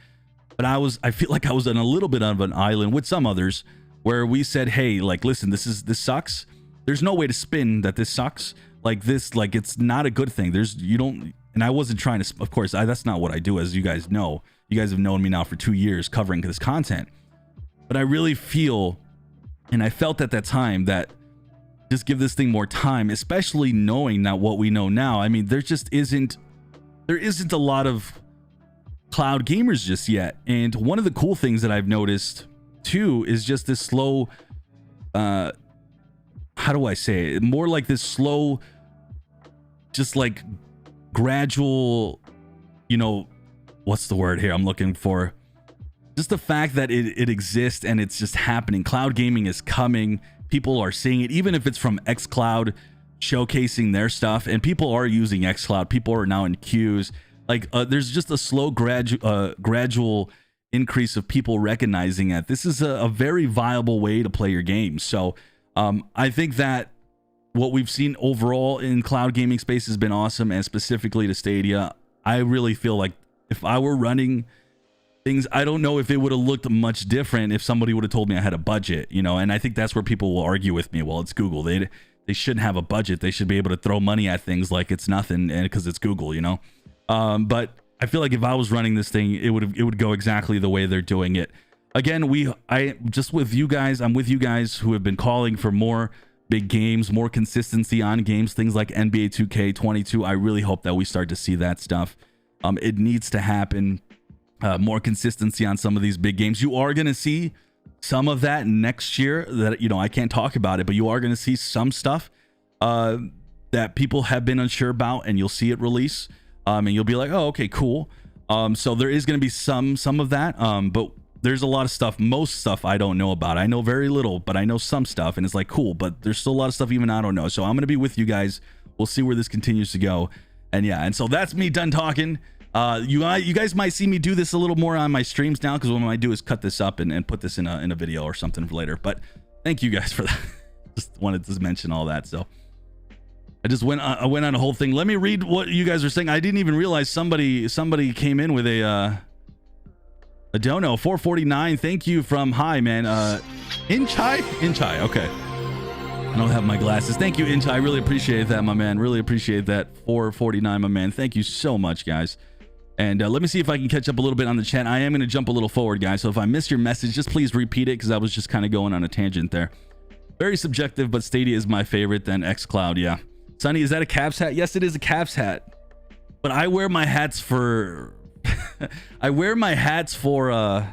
But I feel like I was on a little bit of an island with some others where we said, hey, like, listen, this sucks. There's no way to spin that this sucks. Like this, like, it's not a good thing. And I wasn't trying to, of course, that's not what I do, as you guys know. You guys have known me now for 2 years covering this content. But I really feel, and I felt at that time, that just give this thing more time, especially knowing that what we know now. I mean, there isn't a lot of cloud gamers just yet. And one of the cool things that I've noticed too is just this slow, how do I say it? More like this slow, just like gradual, you know, what's the word here I'm looking for? Just the fact that it exists and it's just happening. Cloud gaming is coming. People are seeing it, even if it's from xCloud showcasing their stuff, and people are using xCloud. People are now in queues. Like there's just a slow gradual increase of people recognizing that this is a very viable way to play your games. So I think that what we've seen overall in cloud gaming space has been awesome, and specifically to Stadia. I really feel like if I were running things, I don't know if it would have looked much different if somebody would have told me I had a budget, you know. And I think that's where people will argue with me. Well, it's Google. They shouldn't have a budget. They should be able to throw money at things like it's nothing, and because it's Google, you know. But I feel like if I was running this thing, it would go exactly the way they're doing it. Again, I'm with you guys who have been calling for more big games, more consistency on games, things like NBA 2K22. I really hope that we start to see that stuff. It needs to happen. More consistency on some of these big games. You are going to see some of that next year that, you know, I can't talk about it, but you are going to see some stuff that people have been unsure about, and you'll see it release. And you'll be like, oh, okay, cool. So there is going to be some of that. But there's a lot of stuff, most stuff I don't know about. I know very little, but I know some stuff, and it's like, cool, but there's still a lot of stuff even I don't know. So I'm going to be with you guys. We'll see where this continues to go. And yeah, and so that's me done talking. You guys might see me do this a little more on my streams now, because what I might do is cut this up and put this in a video or something for later. But thank you guys for that. Just wanted to mention all that. So I went on a whole thing. Let me read what you guys are saying. I didn't even realize somebody came in with a dono. 449. Thank you from hi man. Inchai. Okay. I don't have my glasses. Thank you, Inta. I really appreciate that, my man. Really appreciate that. 449, my man. Thank you so much, guys. And let me see if I can catch up a little bit on the chat. I am going to jump a little forward, guys. So if I missed your message, just please repeat it because I was just kind of going on a tangent there. Very subjective, but Stadia is my favorite, then xCloud. Yeah. Sonny, is that a Cavs hat? Yes, it is a Cavs hat. But I wear my hats for I wear my hats for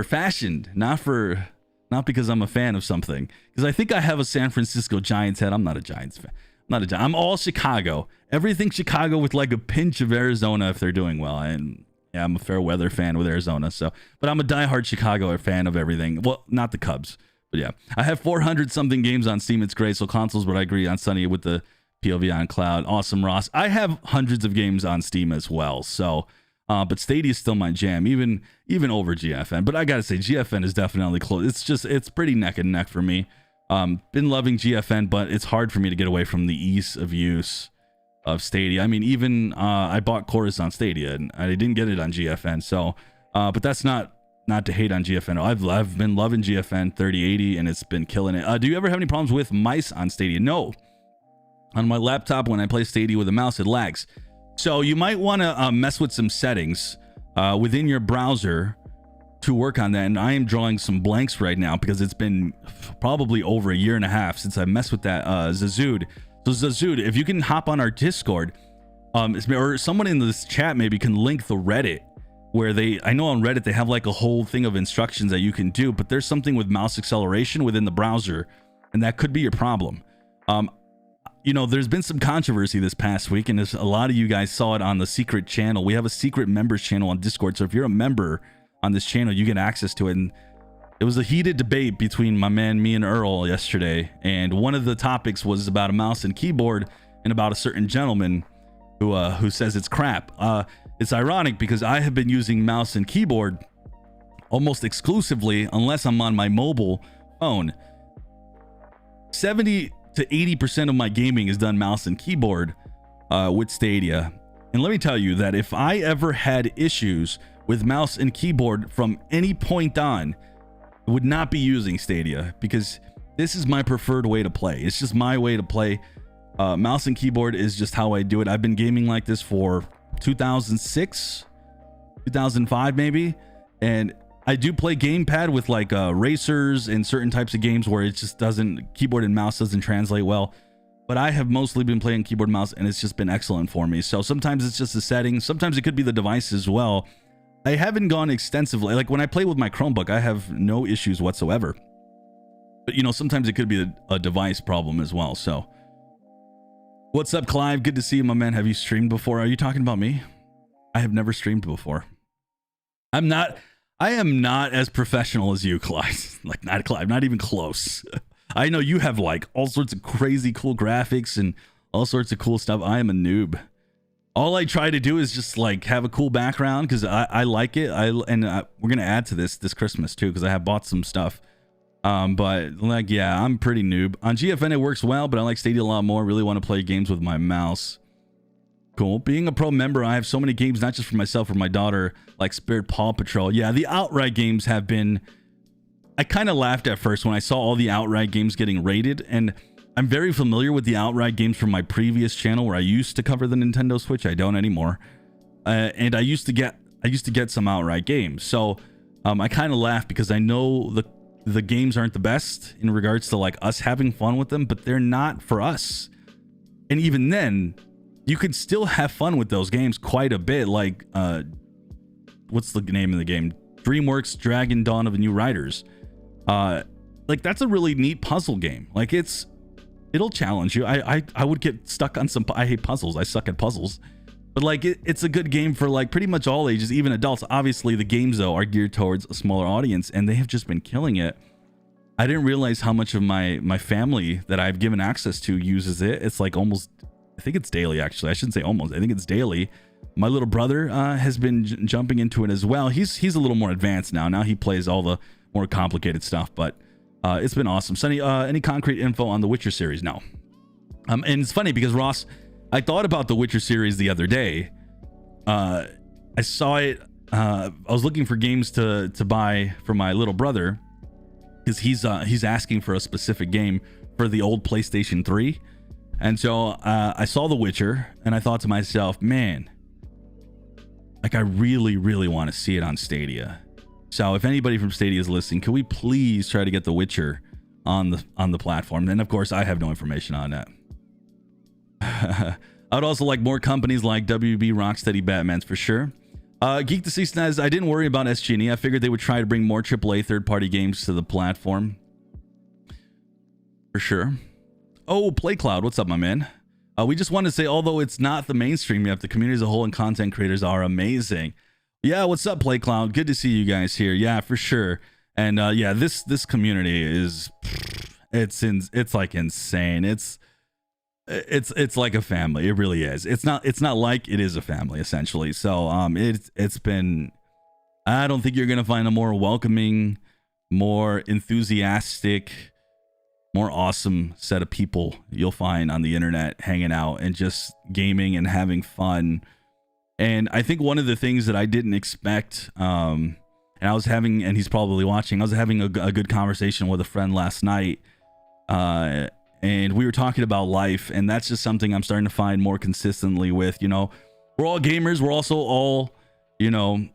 fashion, not because I'm a fan of something. Because I think I have a San Francisco Giants hat. I'm not a Giants fan. I'm all Chicago. Everything Chicago with like a pinch of Arizona if they're doing well. And yeah, I'm a fair weather fan with Arizona. So, but I'm a diehard Chicago fan of everything. Well, not the Cubs, but yeah, I have 400 something games on Steam. It's great. So consoles, but I agree on Sunny with the POV on cloud. Awesome, Ross. I have hundreds of games on Steam as well. So, but Stadia is still my jam, even over GFN. But I gotta say, GFN is definitely close. It's pretty neck and neck for me. Been loving GFN, but it's hard for me to get away from the ease of use of Stadia. I mean, even I bought Chorus on Stadia and I didn't get it on GFN. So, but that's not to hate on GFN. I've been loving GFN 3080 and it's been killing it. Do you ever have any problems with mice on Stadia? No. On my laptop, when I play Stadia with a mouse, it lags. So you might want to mess with some settings within your browser to work on that. And I am drawing some blanks right now because it's been probably over a year and a half since I messed with that Zazood. So Zazood, if you can hop on our Discord, or someone in this chat maybe can link the Reddit where I know on Reddit they have like a whole thing of instructions that you can do, but there's something with mouse acceleration within the browser, and that could be your problem. You know, there's been some controversy this past week, and a lot of you guys saw it on the secret channel. We have a secret members channel on Discord, so if you're a member on this channel, you get access to it. And it was a heated debate between me and Earl yesterday, and one of the topics was about a mouse and keyboard and about a certain gentleman who says it's crap. It's ironic because I have been using mouse and keyboard almost exclusively, unless I'm on my mobile phone. 70 to 80% of my gaming is done mouse and keyboard with Stadia. And let me tell you that if I ever had issues with mouse and keyboard from any point on, I would not be using Stadia because this is my preferred way to play. It's just my way to play. Mouse and keyboard is just how I do it. I've been gaming like this for 2006, 2005 maybe. And I do play gamepad with like racers and certain types of games where it just keyboard and mouse doesn't translate well. But I have mostly been playing keyboard and mouse, and it's just been excellent for me. So sometimes it's just the settings. Sometimes it could be the device as well. I haven't gone extensively. Like when I play with my Chromebook, I have no issues whatsoever. But you know, sometimes it could be a device problem as well. So what's up, Clive? Good to see you, my man. Have you streamed before? Are you talking about me? I have never streamed before. I am not as professional as you, Clive. Like, not Clive, not even close. I know you have like all sorts of crazy cool graphics and all sorts of cool stuff. I am a noob. All I try to do is just like have a cool background because I like it. We're gonna add to this Christmas too because I have bought some stuff. But like, yeah, I'm pretty noob. On GFN it works well, but I like Stadia a lot more. Really want to play games with my mouse. Cool. Being a pro member, I have so many games, not just for myself or my daughter, like Spirit Paw Patrol. Yeah, the outright games have been... I kind of laughed at first when I saw all the outright games getting rated, and I'm very familiar with the outright games from my previous channel where I used to cover the Nintendo Switch. I don't anymore. And I used to get some outright games. So I kind of laughed because I know the games aren't the best in regards to like us having fun with them, but they're not for us. And even then, you could still have fun with those games quite a bit. Like, what's the name of the game? DreamWorks Dragon Dawn of the New Riders. Like, that's a really neat puzzle game. Like, it'll challenge you. I would get stuck on some... I hate puzzles. I suck at puzzles. But, like, it's a good game for, like, pretty much all ages, even adults. Obviously, the games, though, are geared towards a smaller audience, and they have just been killing it. I didn't realize how much of my family that I've given access to uses it. It's, like, almost... I think it's daily, actually. I shouldn't say almost. I think it's daily. My little brother has been jumping into it as well. He's a little more advanced now. Now he plays all the more complicated stuff, but it's been awesome. Sonny, any concrete info on the Witcher series? No. And it's funny because, Ross, I thought about the Witcher series the other day. I saw it. I was looking for games to buy for my little brother because he's asking for a specific game for the old PlayStation 3. And so I saw The Witcher and I thought to myself, man, like I really, really want to see it on Stadia. So if anybody from Stadia is listening, can we please try to get The Witcher on the platform? And of course, I have no information on that. I'd also like more companies like WB, Rocksteady, Batman's for sure. Geek to See says, I didn't worry about SG&E. I figured they would try to bring more AAA third-party games to the platform. For sure. Oh, PlayCloud, what's up, my man? We just wanted to say, although it's not the mainstream yet, the community as a whole and content creators are amazing. Yeah, what's up, PlayCloud? Good to see you guys here. Yeah, for sure. And yeah, this community is, it's like insane. It's like a family. It really is. It's not like it is a family essentially. So it's been, I don't think you're gonna find a more welcoming, more enthusiastic, more awesome set of people you'll find on the internet hanging out and just gaming and having fun. And I think one of the things that I didn't expect, and I was having, and he's probably watching, I was having a good conversation with a friend last night, and we were talking about life, and that's just something I'm starting to find more consistently with, you know, we're all gamers, we're also all, you know,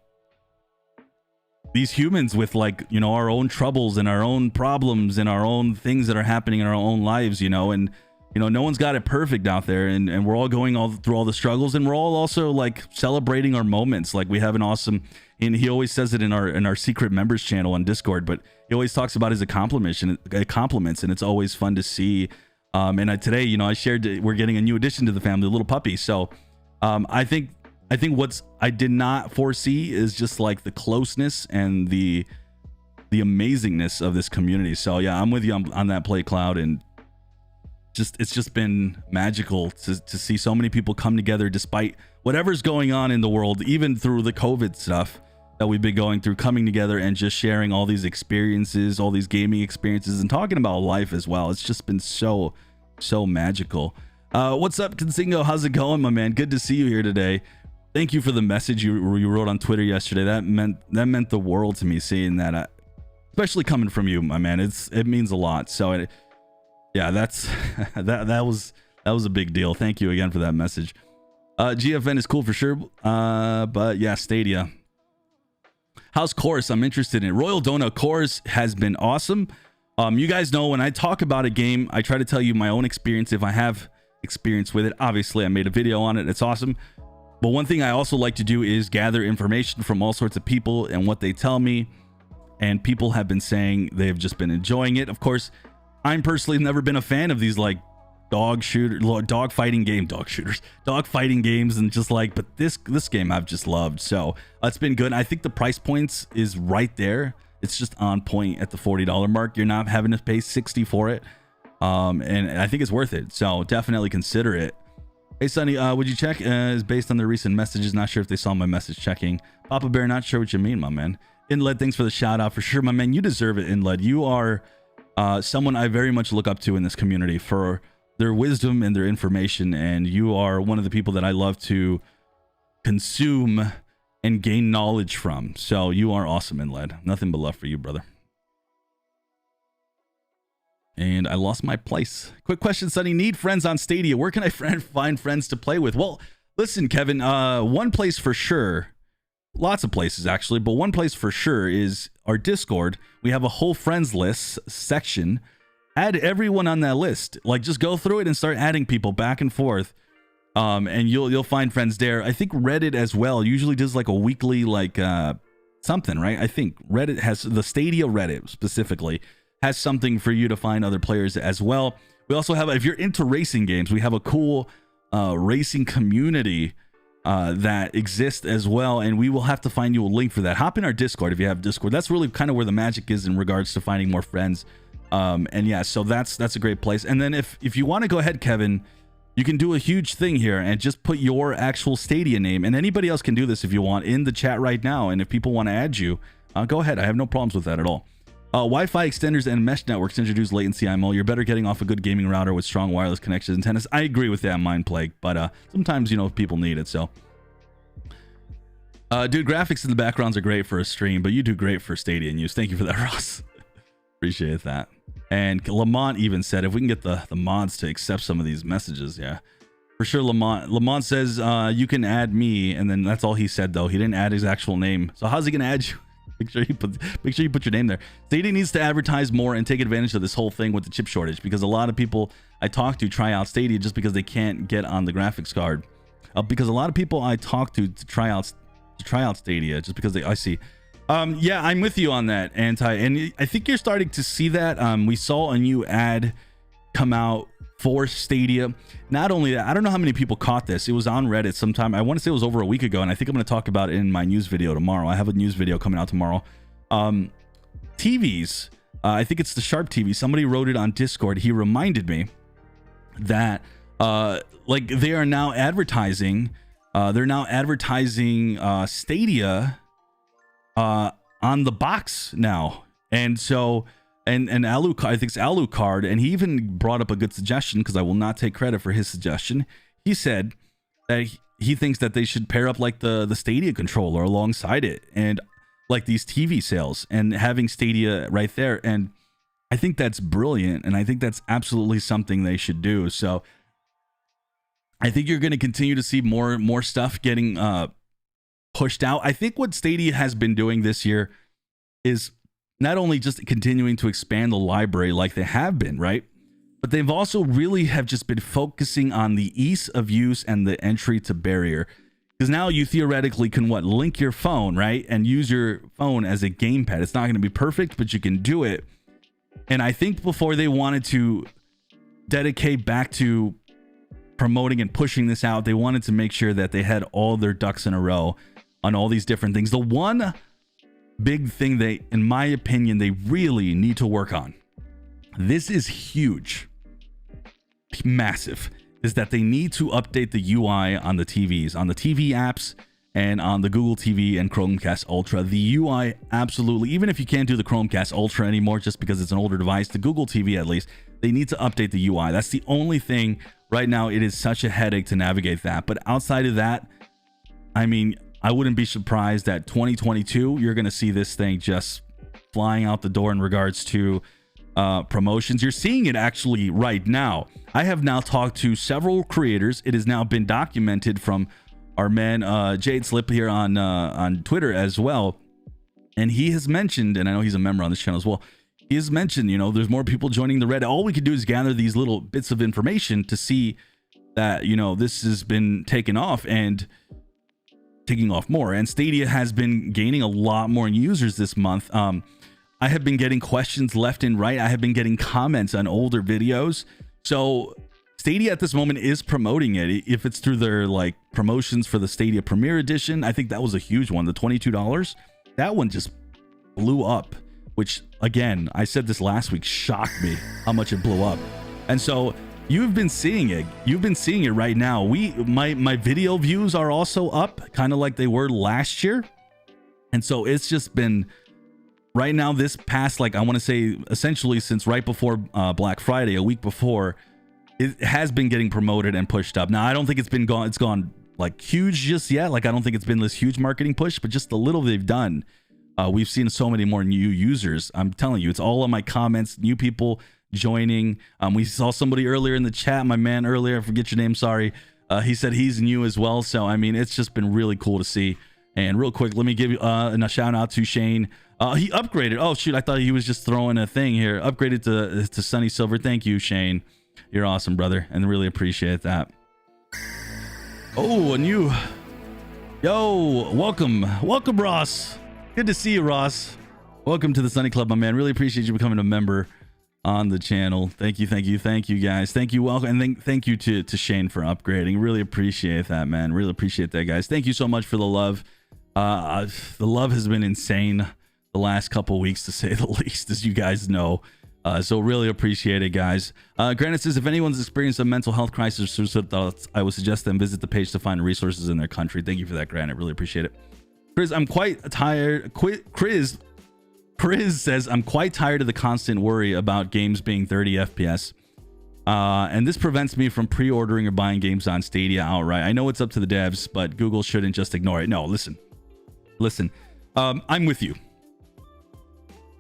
these humans with, like, you know, our own troubles and our own problems and our own things that are happening in our own lives, you know, and you know, no one's got it perfect out there, and we're all going through all the struggles, and we're all also like celebrating our moments. Like we have an awesome, and he always says it in our secret members channel on Discord, but he always talks about his compliments, and it's always fun to see. And today, you know, I shared we're getting a new addition to the family, a little puppy. So I think what's I did not foresee is just like the closeness and the amazingness of this community. So yeah, I'm with you on that, PlayCloud, and it's just been magical to see so many people come together despite whatever's going on in the world, even through the COVID stuff that we've been going through, coming together and just sharing all these experiences, all these gaming experiences, and talking about life as well. It's just been so magical. What's up, Consingo? How's it going, my man? Good to see you here today. Thank you for the message you wrote on Twitter yesterday. That meant the world to me, seeing that, especially coming from you, my man. It means a lot. So yeah, that was a big deal. Thank you again for that message. GFN is cool for sure. But yeah, Stadia. How's Chorus? I'm interested in it. Royal Donut Chorus has been awesome. You guys know when I talk about a game, I try to tell you my own experience if I have experience with it. Obviously, I made a video on it. It's awesome. But one thing I also like to do is gather information from all sorts of people and what they tell me. And people have been saying they've just been enjoying it. Of course, I'm personally never been a fan of these like dog fighting games, and just like, but this game I've just loved. So it's been good. I think the price points is right there. It's just on point at the $40 mark. You're not having to pay $60 for it. And I think it's worth it. So definitely consider it. Hey Sonny, would you check? Is based on the recent messages. Not sure if they saw my message checking. Papa Bear, not sure what you mean, my man. Inled, thanks for the shout out for sure, my man. You deserve it, Inled. You are someone I very much look up to in this community for their wisdom and their information, and you are one of the people that I love to consume and gain knowledge from. So you are awesome, Inled. Nothing but love for you, brother. And I lost my place. Quick question, Sonny. Need friends on Stadia. Where can I find friends to play with? Well, listen, Kevin, one place for sure, lots of places actually, but one place for sure is our Discord. We have a whole friends list section. Add everyone on that list. Like, just go through it and start adding people back and forth. And you'll find friends there. I think Reddit as well usually does like a weekly like something, right? I think Reddit has, the Stadia Reddit specifically has something for you to find other players as well. We also have, if you're into racing games, we have a cool racing community that exists as well, and we will have to find you a link for that. Hop in our Discord if you have Discord. That's really kind of where the magic is in regards to finding more friends. And yeah, so that's a great place. And then if you want to go ahead, Kevin, you can do a huge thing here and just put your actual Stadia name, and anybody else can do this if you want, in the chat right now. And if people want to add you, go ahead. I have no problems with that at all. Wi-Fi extenders and mesh networks introduce latency IMO. You're better getting off a good gaming router with strong wireless connections and tennis. I agree with that, Mind Plague, but sometimes, you know, people need it. So dude, graphics in the backgrounds are great for a stream, but you do great for Stadia use. Thank you for that, Ross. Appreciate that. And Lamont even said if we can get the mods to accept some of these messages, yeah, for sure. Lamont says you can add me, and then that's all he said though. He didn't add his actual name. So how's he gonna add you? Make sure you put your name there. Stadia needs to advertise more and take advantage of this whole thing with the chip shortage, because a lot of people I talk to try out Stadia just because they can't get on the graphics card. Because a lot of people I talk to try out Stadia just because I see. Yeah, I'm with you on that, Anti, and I think you're starting to see that. We saw a new ad come out for Stadia. Not only that, I don't know how many people caught this. It was on Reddit sometime. I want to say it was over a week ago, and I think I'm going to talk about it in my news video tomorrow. I have a news video coming out tomorrow. TVs. I think it's the Sharp TV. Somebody wrote it on Discord. He reminded me that like they are now advertising. They're now advertising Stadia on the box now, and so. And Alucard, I think it's Alucard, and he even brought up a good suggestion, because I will not take credit for his suggestion. He said that he thinks that they should pair up like the Stadia controller alongside it, and like these TV sales, and having Stadia right there. And I think that's brilliant, and I think that's absolutely something they should do. So I think you're going to continue to see more stuff getting pushed out. I think what Stadia has been doing this year is not only just continuing to expand the library like they have been, right? But they've also really have just been focusing on the ease of use and the entry to barrier. Because now you theoretically can link your phone, right? And use your phone as a gamepad. It's not going to be perfect, but you can do it. And I think before they wanted to dedicate back to promoting and pushing this out, they wanted to make sure that they had all their ducks in a row on all these different things. The one big thing in my opinion, they really need to work on, this is huge, massive, is that they need to update the UI on the TVs, on the TV apps, and on the Google TV and Chromecast Ultra. The UI, absolutely, even if you can't do the Chromecast Ultra anymore just because it's an older device, the Google TV at least, they need to update the UI. That's the only thing right now. It is such a headache to navigate that. But outside of that, I mean, I wouldn't be surprised that 2022, you're going to see this thing just flying out the door in regards to promotions. You're seeing it actually right now. I have now talked to several creators. It has now been documented from our man Jade Slip here on Twitter as well. And he has mentioned, and I know he's a member on this channel as well, he has mentioned, you know, there's more people joining the Reddit. All we could do is gather these little bits of information to see that, you know, this has been taken off and taking off more, and Stadia has been gaining a lot more users this month. I have been getting questions left and right. I have been getting comments on older videos. So Stadia at this moment is promoting it. If it's through their like promotions for the Stadia Premier Edition, I think that was a huge one. The $22, that one just blew up, which again, I said this last week, shocked me how much it blew up. And so you've been seeing it. You've been seeing it right now. My video views are also up, kind of like they were last year. And so it's just been right now, this past, like, I want to say essentially since right before Black Friday, a week before, it has been getting promoted and pushed up. Now, I don't think it's gone like huge just yet. Like, I don't think it's been this huge marketing push, but just the little they've done, we've seen so many more new users. I'm telling you, it's all in my comments, new people joining. We saw somebody earlier in the chat, my man earlier, I forget your name, sorry. He said he's new as well. So I mean, it's just been really cool to see. And real quick, let me give you a shout out to Shane. He upgraded. Oh shoot, I thought he was just throwing a thing here. Upgraded to Sunny Silver. Thank you, Shane. You're awesome, brother, and really appreciate that. Oh, a new, yo, welcome Ross. Good to see you, Ross. Welcome to the Sunny Club, my man. Really appreciate you becoming a member on the channel. Thank you guys. Thank you, welcome, and thank you to Shane for upgrading. Really appreciate that, man. Really appreciate that, guys. Thank you so much for the love. The love has been insane the last couple weeks, to say the least, as you guys know. So really appreciate it, guys. Granite says, if anyone's experienced a mental health crisis or suicide thoughts, I would suggest them visit the page to find resources in their country. Thank you for that, Granite. Really appreciate it. Chris, I'm quite tired. Chris says, I'm quite tired of the constant worry about games being 30 FPS. And this prevents me from pre-ordering or buying games on Stadia outright. I know it's up to the devs, but Google shouldn't just ignore it. No, listen. I'm with you.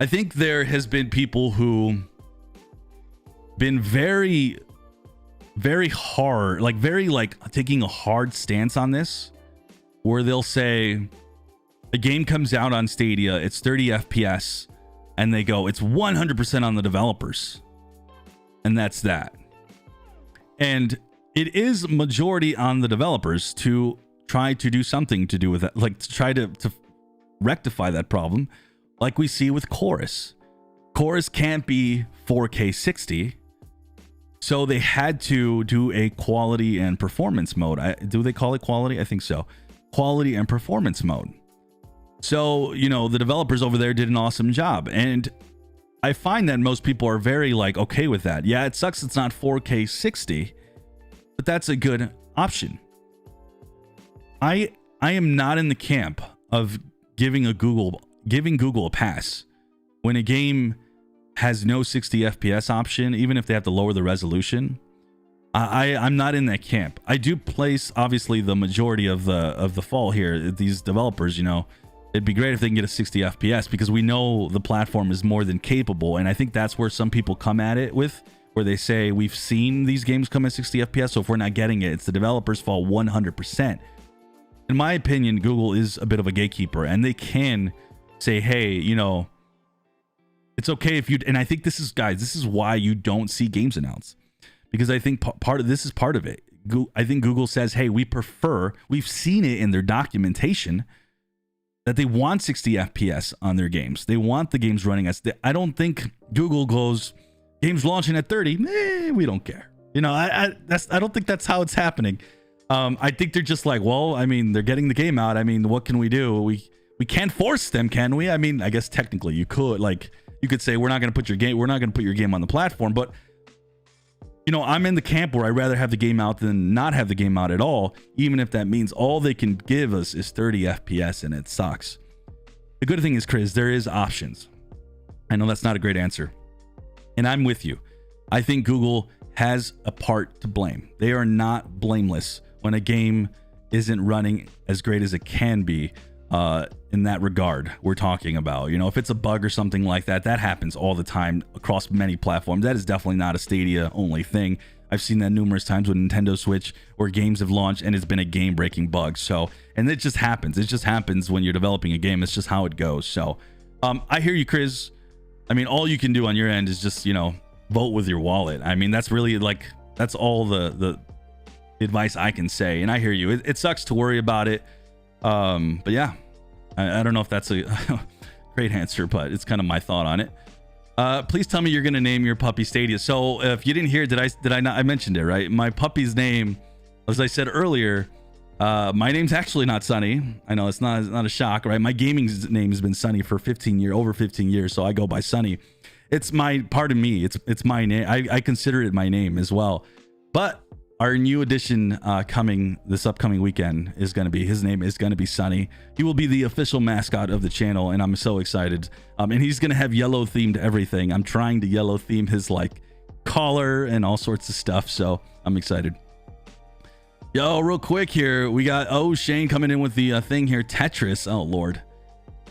I think there has been people who been very, very hard, like very like taking a hard stance on this, where they'll say a game comes out on Stadia, it's 30 FPS, and they go, it's 100% on the developers. And that's that. And it is majority on the developers to try to do something to do with that, like to try to rectify that problem, like we see with Chorus. Chorus can't be 4K 60, so they had to do a quality and performance mode. Do they call it quality? I think so. Quality and performance mode. So, you know, the developers over there did an awesome job. And I find that most people are very like okay with that. Yeah, it sucks it's not 4K 60, but that's a good option. I am not in the camp of giving Google a pass when a game has no 60 FPS option, even if they have to lower the resolution. I'm not in that camp. I do place obviously the majority of the fall here. These developers, you know, it'd be great if they can get a 60 FPS because we know the platform is more than capable. And I think that's where some people come at it with, where they say we've seen these games come at 60 FPS, so if we're not getting it, it's the developers' fault 100%. In my opinion, Google is a bit of a gatekeeper, and they can say, hey, you know, it's okay if you, and I think this is why you don't see games announced, because I think part of this is part of it. I think Google says, hey, we've seen it in their documentation that they want 60 FPS on their games. They want the games running as, I don't think Google goes, games launching at 30, we don't care. You know, I don't think that's how it's happening. I think they're just like, well, I mean, they're getting the game out. I mean, what can we do? We can't force them, can we? I mean, I guess technically you could, like, you could say we're not going to put your game on the platform, but you know, I'm in the camp where I'd rather have the game out than not have the game out at all, even if that means all they can give us is 30 FPS and it sucks. The good thing is, Chris, there is options. I know that's not a great answer, and I'm with you. I think Google has a part to blame. They are not blameless when a game isn't running as great as it can be. In that regard, we're talking about, you know, if it's a bug or something like that, that happens all the time across many platforms. That is definitely not a Stadia only thing. I've seen that numerous times with Nintendo Switch, where games have launched and it's been a game breaking bug. So, and it just happens. It just happens when you're developing a game. It's just how it goes. So, I hear you, Chris. I mean, all you can do on your end is just, you know, vote with your wallet. I mean, that's really like, that's all the advice I can say. And I hear you. It sucks to worry about it. But yeah. I don't know if that's a great answer, but it's kind of my thought on it. Please tell me you're going to name your puppy Stadia. So if you didn't hear, did I not? I mentioned it, right? My puppy's name, as I said earlier, my name's actually not Sunny. I know it's not a shock, right? My gaming name has been Sunny for over 15 years. So I go by Sunny. It's my part of me. It's my name. I consider it my name as well. But our new addition coming this upcoming weekend is going to be, his name is going to be Sunny. He will be the official mascot of the channel, and I'm so excited. And he's going to have yellow themed everything. I'm trying to yellow theme his like collar and all sorts of stuff, so I'm excited. Yo, real quick here, we got Shane coming in with the thing here, Tetris. Oh Lord,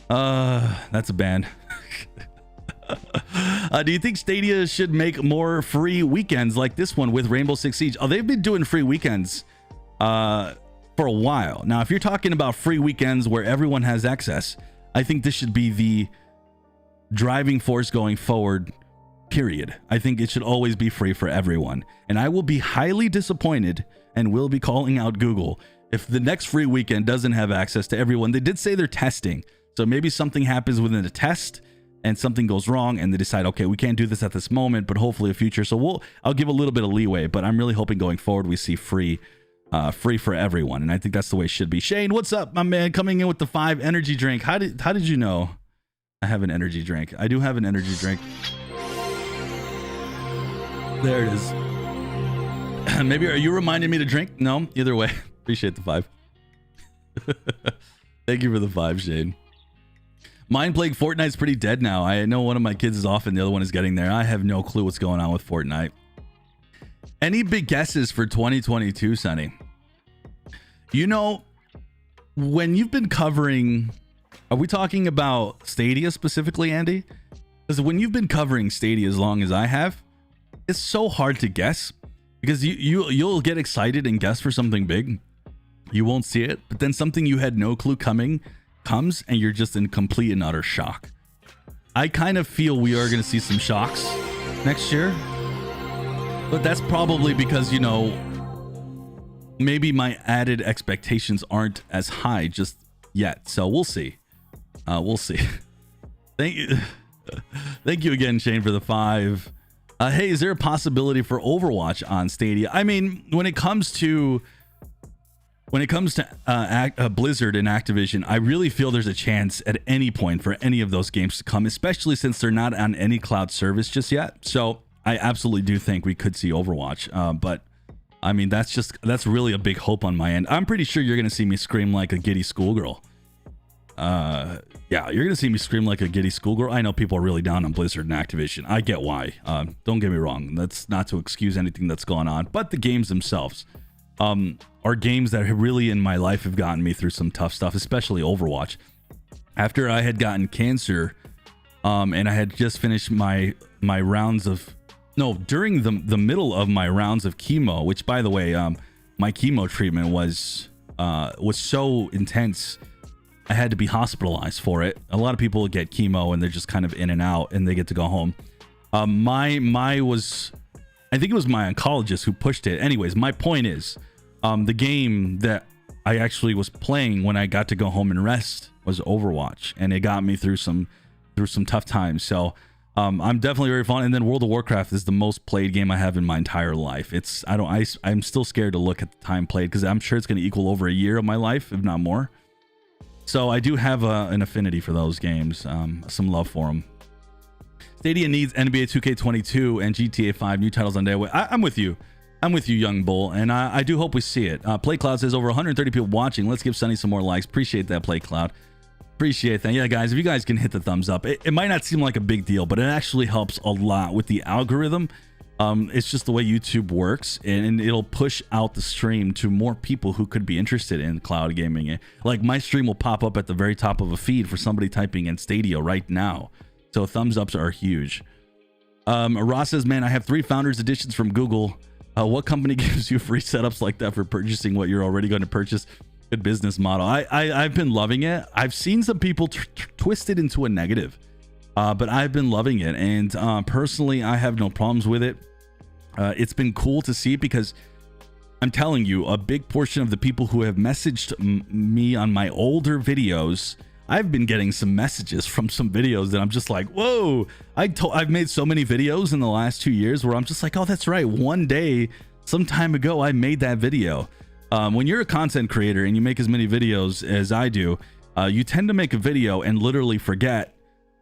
that's a band. Do you think Stadia should make more free weekends like this one with Rainbow Six Siege? Oh, they've been doing free weekends for a while. Now, if you're talking about free weekends where everyone has access, I think this should be the driving force going forward, period. I think it should always be free for everyone. And I will be highly disappointed and will be calling out Google if the next free weekend doesn't have access to everyone. They did say they're testing. So maybe something happens within the test and something goes wrong and they decide, okay, we can't do this at this moment, but hopefully a future. So I'll give a little bit of leeway, but I'm really hoping going forward we see free for everyone, and I think that's the way it should be. Shane, what's up, my man? Coming in with the 5 energy drink. How did you know I have an energy drink? I do have an energy drink. There it is. Maybe are you reminding me to drink? No, either way. Appreciate the 5. Thank you for the 5, Shane. Mine playing Fortnite's pretty dead now. I know one of my kids is off and the other one is getting there. I have no clue what's going on with Fortnite. Any big guesses for 2022, Sonny? You know, when you've been covering, are we talking about Stadia specifically, Andy? Because when you've been covering Stadia as long as I have, it's so hard to guess, because you'll get excited and guess for something big. You won't see it, but then something you had no clue comes and you're just in complete and utter shock. I kind of feel we are going to see some shocks next year, but that's probably because, you know, maybe my added expectations aren't as high just yet. So we'll see. We'll see. Thank you. Thank you again, Shane, for the 5. Hey, is there a possibility for Overwatch on Stadia? I mean, when it comes to Blizzard and Activision, I really feel there's a chance at any point for any of those games to come, especially since they're not on any cloud service just yet. So I absolutely do think we could see Overwatch. But I mean, that's really a big hope on my end. I'm pretty sure you're going to see me scream like a giddy schoolgirl. Yeah, you're going to see me scream like a giddy schoolgirl. I know people are really down on Blizzard and Activision. I get why. Don't get me wrong. That's not to excuse anything that's going on, but the games themselves are games that really in my life have gotten me through some tough stuff, especially Overwatch. After I had gotten cancer, and I had just finished my rounds of, no, during the middle of my rounds of chemo, which by the way, my chemo treatment was so intense, I had to be hospitalized for it. A lot of people get chemo and they're just kind of in and out and they get to go home. I think it was my oncologist who pushed it. Anyways, my point is, the game that I actually was playing when I got to go home and rest was Overwatch, and it got me through some tough times. So I'm definitely very fun. And then World of Warcraft is the most played game I have in my entire life. I'm still scared to look at the time played, because I'm sure it's going to equal over a year of my life, if not more. So I do have an affinity for those games, some love for them. Stadia needs NBA 2K22 and GTA 5 new titles on day one. I'm with you. I'm with you, Young Bull, and I do hope we see it. PlayCloud says over 130 people watching. Let's give Sunny some more likes. Appreciate that, PlayCloud. Appreciate that. Yeah, guys, if you guys can hit the thumbs up, it might not seem like a big deal, but it actually helps a lot with the algorithm. It's just the way YouTube works, and it'll push out the stream to more people who could be interested in cloud gaming. Like, my stream will pop up at the very top of a feed for somebody typing in Stadia right now. So thumbs ups are huge. Ross says, man, I have 3 Founders Editions from Google. What company gives you free setups like that for purchasing what you're already going to purchase? Good business model. I've been loving it. I've seen some people twist it into a negative, but I've been loving it. And personally, I have no problems with it. It's been cool to see, because I'm telling you, a big portion of the people who have messaged me on my older videos, I've been getting some messages from some videos that I'm just like, whoa, I've made so many videos in the last 2 years where I'm just like, oh, that's right. One day, some time ago, I made that video. When you're a content creator and you make as many videos as I do, you tend to make a video and literally forget,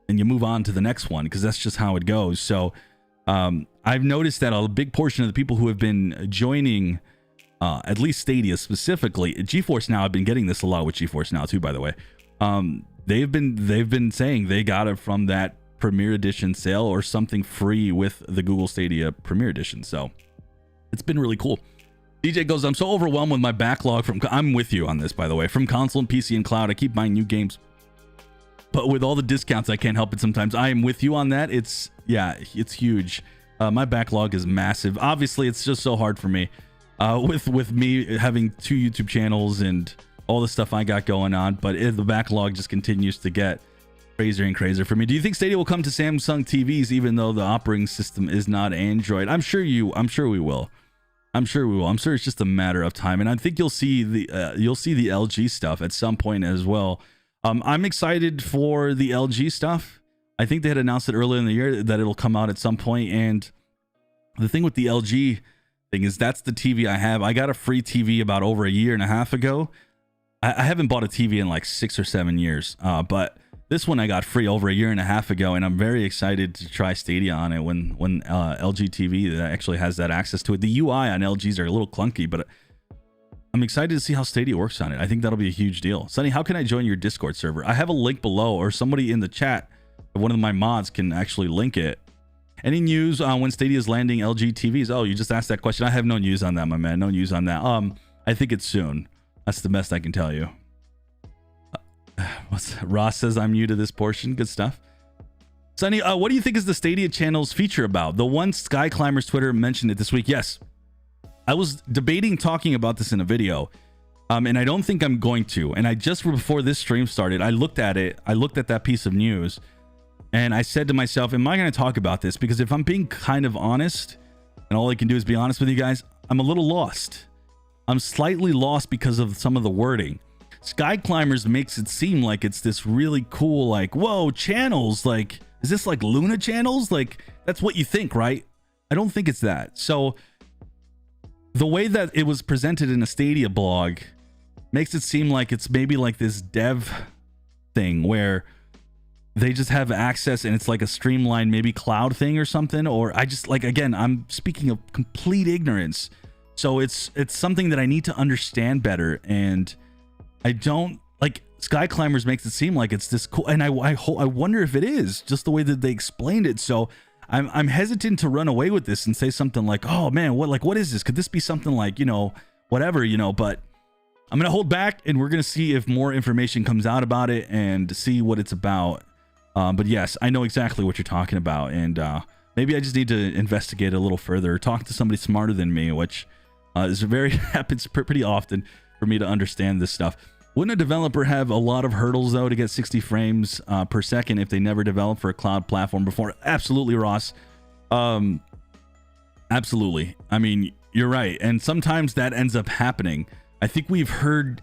and you move on to the next one, because that's just how it goes. So I've noticed that a big portion of the people who have been joining, at least Stadia specifically, GeForce Now, I've been getting this a lot with GeForce Now too, by the way. They've been saying they got it from that Premier Edition sale or something free with the Google Stadia Premier Edition. So it's been really cool. DJ goes, I'm so overwhelmed with my backlog I'm with you on this, by the way, from console and PC and cloud. I keep buying new games, but with all the discounts, I can't help it sometimes. I am with you on that. It's huge. My backlog is massive. Obviously, it's just so hard for me with me having 2 YouTube channels and all the stuff I got going on, but the backlog just continues to get crazier and crazier for me. Do you think Stadia will come to Samsung TVs even though the operating system is not Android? I'm sure we will. I'm sure it's just a matter of time, and I think you'll see the LG stuff at some point as well. I'm excited for the LG stuff. I think they had announced it earlier in the year that it'll come out at some point, and the thing with the LG thing is that's the TV I have. I got a free TV about over a year and a half ago. I haven't bought a TV in like 6 or 7 years, but this one I got free over a year and a half ago, and I'm very excited to try Stadia on it when LG TV that actually has that access to it. The UI on LGs are a little clunky, but I'm excited to see how Stadia works on it. I think that'll be a huge deal. Sonny, how can I join your Discord server? I have a link below, or somebody in the chat, one of my mods can actually link it. Any news on when Stadia is landing LG TVs? Oh, you just asked that question. I have no news on that, my man. No news on that. I think it's soon. That's the best I can tell you. Ross says I'm new to this portion. Good stuff. Sonny, what do you think is the Stadia channel's feature about? The one Sky Climbers Twitter mentioned it this week. Yes, I was debating talking about this in a video, and I don't think I'm going to. And I just before this stream started, I looked at it. I looked at that piece of news, and I said to myself, am I going to talk about this? Because if I'm being kind of honest, and all I can do is be honest with you guys, I'm a little lost. I'm slightly lost because of some of the wording. Sky Climbers makes it seem like it's this really cool, like, whoa, channels, like, is this like Luna channels? Like, that's what you think, right? I don't think it's that. So the way that it was presented in a Stadia blog makes it seem like it's maybe like this dev thing where they just have access and it's like a streamlined maybe cloud thing or something. Or I just, like, again, I'm speaking of complete ignorance. So it's something that I need to understand better. And I don't, like, Sky Climbers makes it seem like it's this cool, and I wonder if it is, just the way that they explained it. So I'm hesitant to run away with this and say something like, oh man, what is this? Could this be something like, you know, whatever, you know? But I'm gonna hold back, and we're gonna see if more information comes out about it and see what it's about. But yes, I know exactly what you're talking about, and maybe I just need to investigate a little further, talk to somebody smarter than me, which is happens pretty often for me to understand this stuff. Wouldn't a developer have a lot of hurdles, though, to get 60 frames per second if they never developed for a cloud platform before? Absolutely, Ross. Absolutely. I mean, you're right. And sometimes that ends up happening. I think we've heard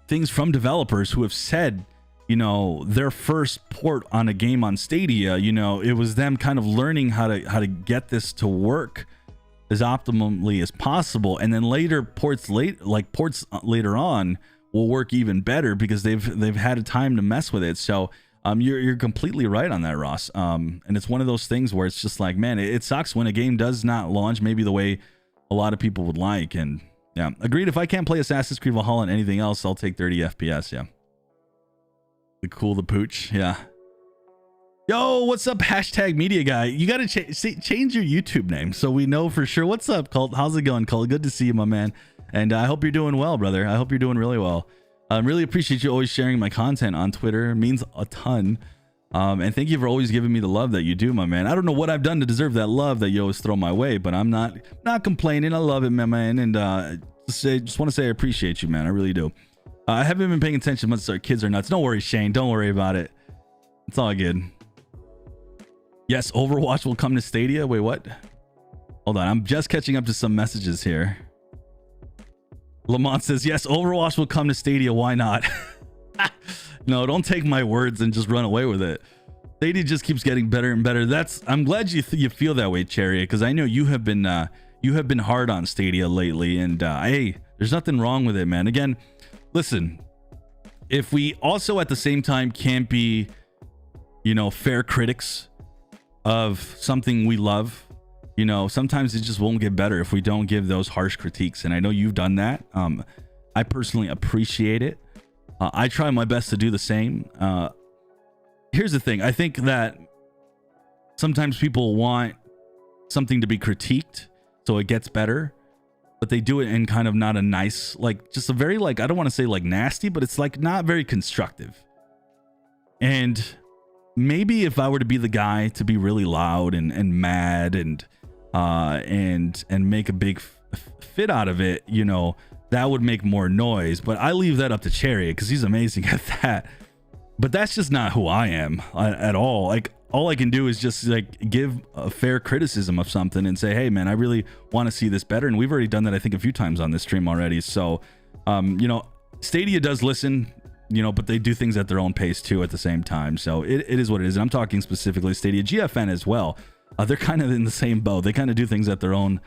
things from developers who have said, you know, their first port on a game on Stadia, you know, it was them kind of learning how to get this to work as optimally as possible. And then later ports later on will work even better because they've had a time to mess with it. So you're completely right on that, Ross. And it's one of those things where it's just like, man, it sucks when a game does not launch maybe the way a lot of people would like. And yeah, agreed. If I can't play Assassin's Creed Valhalla and anything else, I'll take 30 FPS. Yeah, the cool, the pooch. Yeah. Yo, what's up, hashtag media guy? You gotta change your YouTube name so we know for sure. What's up, Colt? How's it going, Colt? Good to see you, my man. And I hope you're doing well, brother. I hope you're doing really well. I really appreciate you always sharing my content on Twitter. It means a ton. And thank you for always giving me the love that you do, my man. I don't know what I've done to deserve that love that you always throw my way, but I'm not complaining. I love it, my man. And just want to say I appreciate you, man. I really do. I haven't been paying attention much to our kids are nuts. Don't worry, Shane. Don't worry about it. It's all good. Yes, Overwatch will come to Stadia. Wait, what? Hold on. I'm just catching up to some messages here. Lamont says, yes, Overwatch will come to Stadia. Why not? No, don't take my words and just run away with it. Stadia just keeps getting better and better. I'm glad you feel that way, Chariot, because I know you have been hard on Stadia lately, and hey, there's nothing wrong with it, man. Again, listen, if we also at the same time can't be, you know, fair critics of something we love, you know, sometimes it just won't get better if we don't give those harsh critiques. And I know you've done that. I personally appreciate it. I try my best to do the same. Here's the thing. I think that sometimes people want something to be critiqued so it gets better, but they do it in kind of not a nice, like, just a very, like, I don't want to say like nasty, but it's like not very constructive. And maybe if I were to be the guy to be really loud and mad and make a big fit out of it, you know, that would make more noise. But I leave that up to Chariot because he's amazing at that. But that's just not who I am at all. Like, all I can do is just like give a fair criticism of something and say, hey man, I really want to see this better. And we've already done that, I think, a few times on this stream already. So you know, Stadia does listen, you know, but they do things at their own pace too at the same time. So it is what it is. And I'm talking specifically Stadia, GFN as well. They're kind of in the same boat. They kind of do things at their own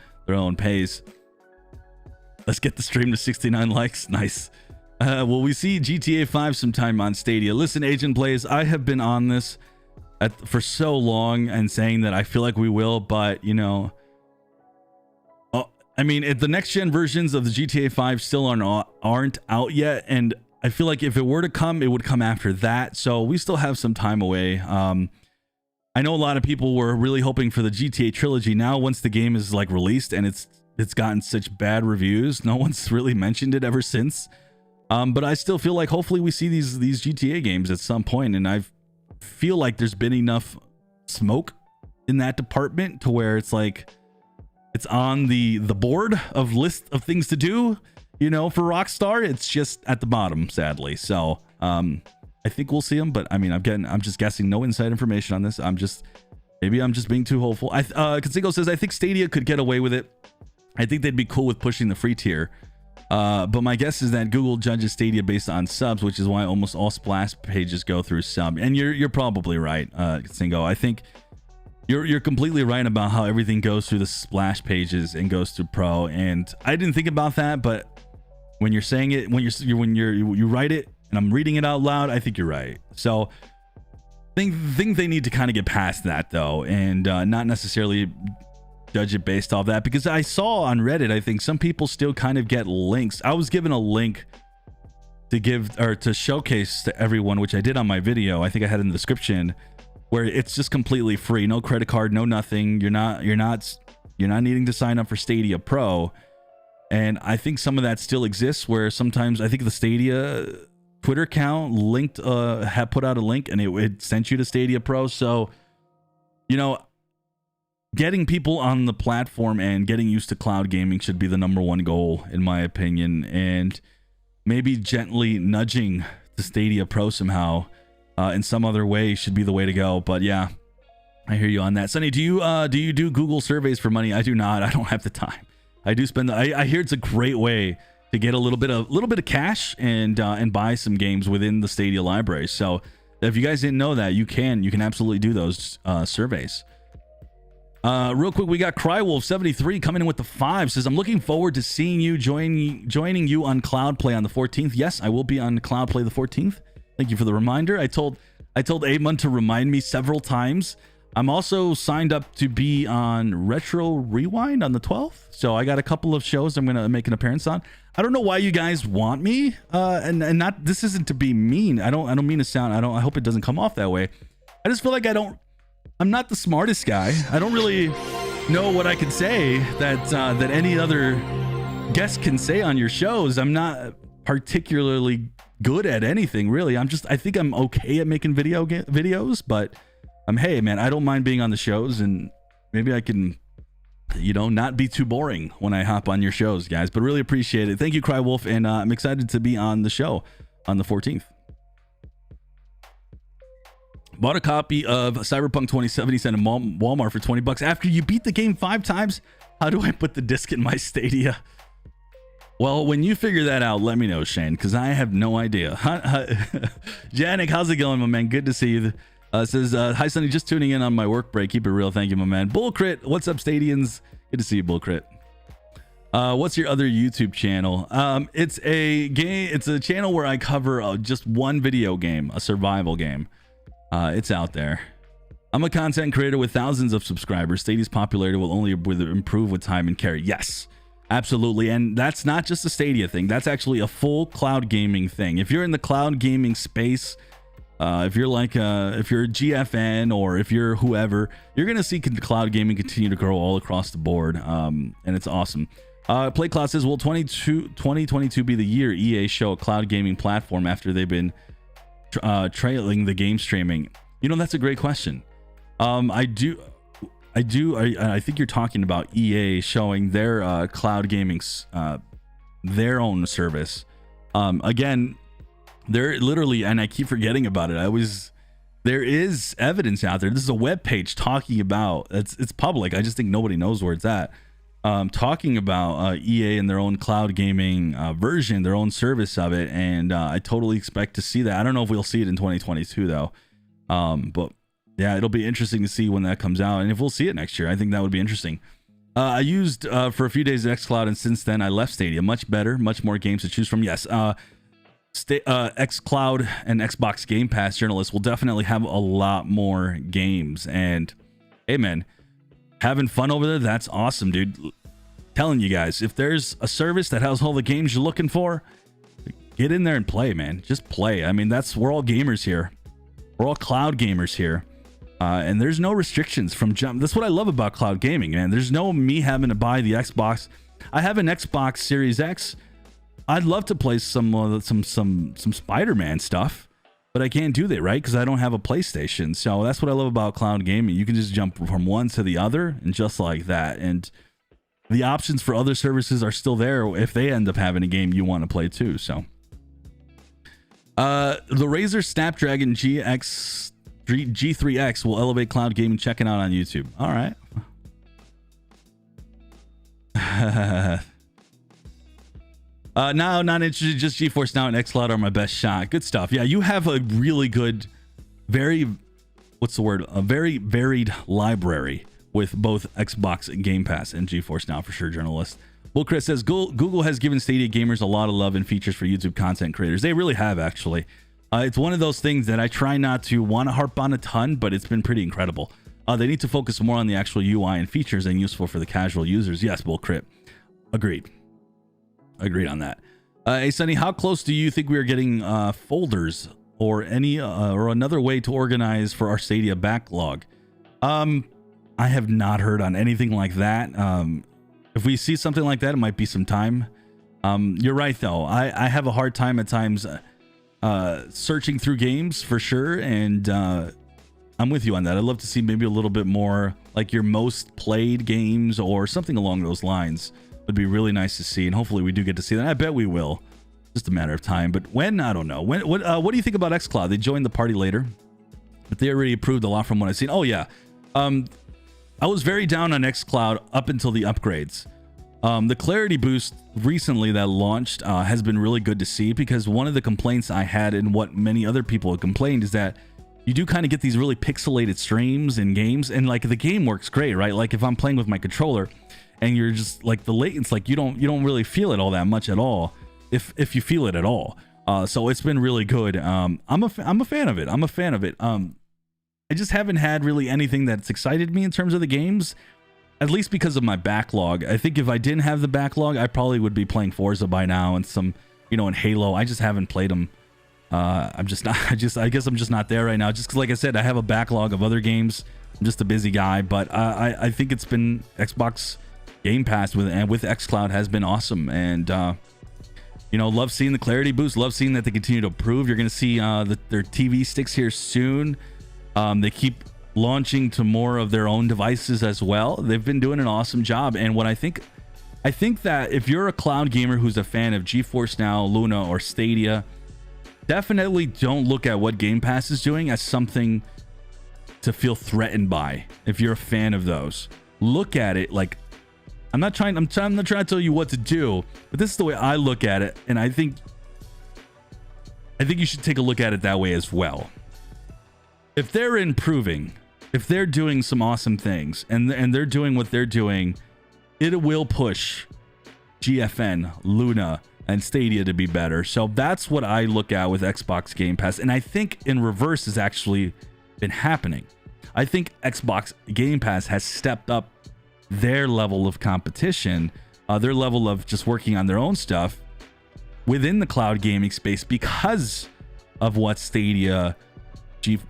pace. Let's get the stream to 69 likes. Nice. Will we see GTA 5 sometime on Stadia? Listen, Agent Blaze, I have been on this for so long and saying that I feel like we will, but you know, I mean, the next gen versions of the GTA 5 still aren't out yet, and I feel like if it were to come, it would come after that. So we still have some time away. I know a lot of people were really hoping for the GTA trilogy. Now, once the game is like released and it's gotten such bad reviews, no one's really mentioned it ever since. But I still feel like hopefully we see these GTA games at some point, and I feel like there's been enough smoke in that department to where it's like it's on the board of list of things to do, you know, for Rockstar. It's just at the bottom, sadly. So I think we'll see them, but I mean, I'm just guessing, no inside information on this. Maybe I'm just being too hopeful. Consigo says, I think Stadia could get away with it. I think they'd be cool with pushing the free tier. But my guess is that Google judges Stadia based on subs, which is why almost all splash pages go through sub. And you're probably right, Consigo. I think you're completely right about how everything goes through the splash pages and goes through pro. And I didn't think about that, but when you're saying it, when you write it and I'm reading it out loud, I think you're right. So think they need to kind of get past that though, and not necessarily judge it based off that, because I saw on Reddit, I think some people still kind of get links. I was given a link to give or to showcase to everyone, which I did on my video. I think I had in the description, where it's just completely free, no credit card, no nothing. You're not needing to sign up for Stadia Pro. And I think some of that still exists, where sometimes I think the Stadia Twitter account linked had put out a link and it sent you to Stadia Pro. So, you know, getting people on the platform and getting used to cloud gaming should be the #1 goal, in my opinion. And maybe gently nudging the Stadia Pro somehow in some other way should be the way to go. But yeah, I hear you on that. Sonny, do you do Google surveys for money? I do not. I don't have the time. I do spend I hear it's a great way to get a little bit of cash and buy some games within the Stadia library. So if you guys didn't know that, you can absolutely do those surveys. Real quick, we got Crywolf73 coming in with the 5. Says, I'm looking forward to seeing you joining you on Cloud Play on the 14th. Yes, I will be on Cloud Play the 14th. Thank you for the reminder. I told Amon to remind me several times. I'm also signed up to be on Retro Rewind on the 12th. So I got a couple of shows I'm going to make an appearance on. I don't know why you guys want me, and not, this isn't to be mean. I don't mean to sound, I hope it doesn't come off that way. I just feel like I'm not the smartest guy. I don't really know what I could say that any other guest can say on your shows. I'm not particularly good at anything, really. I think I'm okay at making videos, but hey, man, I don't mind being on the shows, and maybe I can, not be too boring when I hop on your shows, guys. But really appreciate it. Thank you, Crywolf, and I'm excited to be on the show on the 14th. Bought a copy of Cyberpunk 2077 in Walmart for $20. After you beat the game 5 times, how do I put the disc in my Stadia? Well, when you figure that out, let me know, Shane, because I have no idea. Janik, how's it going, my man? Good to see you. Says, hi, Sonny, just tuning in on my work break. Keep it real. Thank you, my man. Bullcrit, what's up, Stadians? Good to see you, Bullcrit. What's your other YouTube channel? It's a channel where I cover just one video game, a survival game. It's out there. I'm a content creator with thousands of subscribers. Stadia's popularity will only improve with time and care. Yes, absolutely. And that's not just a Stadia thing. That's actually a full cloud gaming thing. If you're in the cloud gaming space, if you're a GFN or if you're whoever, you're going to see cloud gaming continue to grow all across the board. And it's awesome. PlayCloud says, will 2022 be the year EA show a cloud gaming platform after they've been trailing the game streaming? That's a great question. I think you're talking about EA showing their cloud gaming, their own service. Again, they're literally, and I keep forgetting about it. There is evidence out there. This is a web page talking about, it's public. I just think nobody knows where it's at. Talking about EA and their own cloud gaming version, their own service of it, and I totally expect to see that. I don't know if we'll see it in 2022 though, but yeah, it'll be interesting to see when that comes out, and if we'll see it next year. I think that would be interesting. I used for a few days xCloud, and since then I left Stadia. Much better, much more games to choose from. Yes, xCloud and Xbox Game Pass journalists will definitely have a lot more games, and hey, man, having fun over there, that's awesome, dude. Telling you guys, if there's a service that has all the games you're looking for, get in there and play, man. Just play. I mean, we're all gamers here. We're all cloud gamers here. And there's no restrictions from jump. That's what I love about cloud gaming, man. There's no me having to buy the Xbox. I have an Xbox Series X. I'd love to play some Spider-Man stuff. but I can't do that, right? Because I don't have a PlayStation. So that's what I love about cloud gaming. You can just jump from one to the other and just like that. And the options for other services are still there if they end up having a game you want to play too. So the Razer Snapdragon G3X will elevate cloud gaming. Check it out on YouTube. All right. No, not interested. Just GeForce Now and xCloud are my best shot. Good stuff. Yeah, you have a really good, very, what's the word? A very varied library with both Xbox and Game Pass and GeForce Now for sure, journalist. Well, Chris says Google has given Stadia gamers a lot of love and features for YouTube content creators. They really have, actually. It's one of those things that I try not to want to harp on a ton, but it's been pretty incredible. They need to focus more on the actual UI and features and useful for the casual users. Yes, Bull Crit. Agreed on that. Hey Sonny, how close do you think we are getting folders or any or another way to organize for our Stadia backlog? I have not heard on anything like that. If we see something like that, it might be some time. You're right though. I have a hard time at times searching through games for sure, and I'm with you on that. I'd love to see maybe a little bit more like your most played games or something along those lines. Would be really nice to see, and hopefully we do get to see that. I bet we will. Just a matter of time. But when, I don't know. When? What do you think about xCloud? They joined the party later, but they already approved a lot from what I've seen. Oh yeah, I was very down on xCloud up until the upgrades. The clarity boost recently that launched has been really good to see, because one of the complaints I had and what many other people have complained is that you do kind of get these really pixelated streams in games, and like the game works great, right? Like if I'm playing with my controller and you're just like the latency, like you don't really feel it all that much at all, if you feel it at all. So it's been really good. I'm a fan of it. I just haven't had really anything that's excited me in terms of the games, at least because of my backlog. I think if I didn't have the backlog, I probably would be playing Forza by now and some, and Halo. I just haven't played them. I'm just not. I guess I'm just not there right now. Just because, like I said, I have a backlog of other games. I'm just a busy guy. But I think it's been Xbox Game Pass with xCloud has been awesome, and love seeing the clarity boost. Love seeing that they continue to improve. You're going to see their TV sticks here soon. They keep launching to more of their own devices as well. They've been doing an awesome job, and what I think that if you're a cloud gamer who's a fan of GeForce Now, Luna, or Stadia, definitely don't look at what Game Pass is doing as something to feel threatened by. If you're a fan of those, look at it like, I'm not trying to tell you what to do, but this is the way I look at it, and I think you should take a look at it that way as well. If they're improving, if they're doing some awesome things, and they're doing what they're doing, it will push GFN, Luna, and Stadia to be better. So that's what I look at with Xbox Game Pass, and I think in reverse has actually been happening. I think Xbox Game Pass has stepped up their level of competition, their level of just working on their own stuff within the cloud gaming space, because of what Stadia,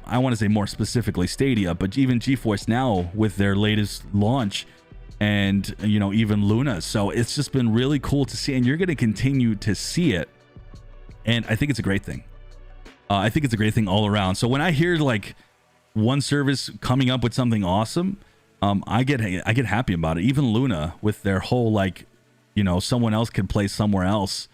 I want to say more specifically Stadia, but even GeForce Now with their latest launch, and even Luna. So it's just been really cool to see, and you're going to continue to see it, and I think it's a great thing. I think it's a great thing all around. So when I hear like one service coming up with something awesome, I get happy about it. Even Luna with their whole someone else can play somewhere else,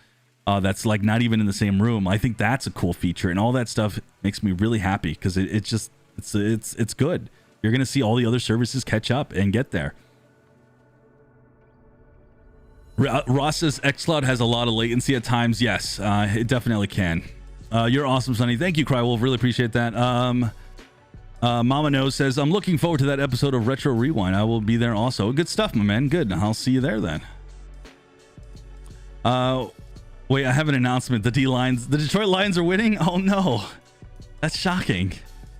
that's like not even in the same room. I think that's a cool feature, and all that stuff makes me really happy, because it's good. You're gonna see all the other services catch up and get there. Ross says xCloud has a lot of latency at times. Yes, it definitely can. You're awesome, Sonny. Thank you, Crywolf. Really appreciate that. Mama Knows says, I'm looking forward to that episode of Retro Rewind. I will be there also. Good stuff, my man. Good. I'll see you there then. Wait, I have an announcement. The Detroit Lions are winning? Oh no. That's shocking.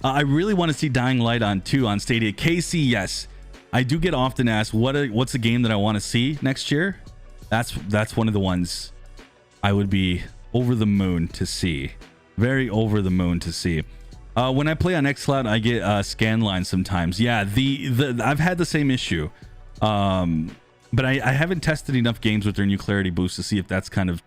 I really want to see Dying Light 2 on Stadia. KC, yes. I do get often asked what's the game that I want to see next year. That's one of the ones I would be over the moon to see. Very over the moon to see. When I play on xCloud, I get scan lines sometimes. Yeah, I've had the same issue, but I haven't tested enough games with their new clarity boost to see if that's kind of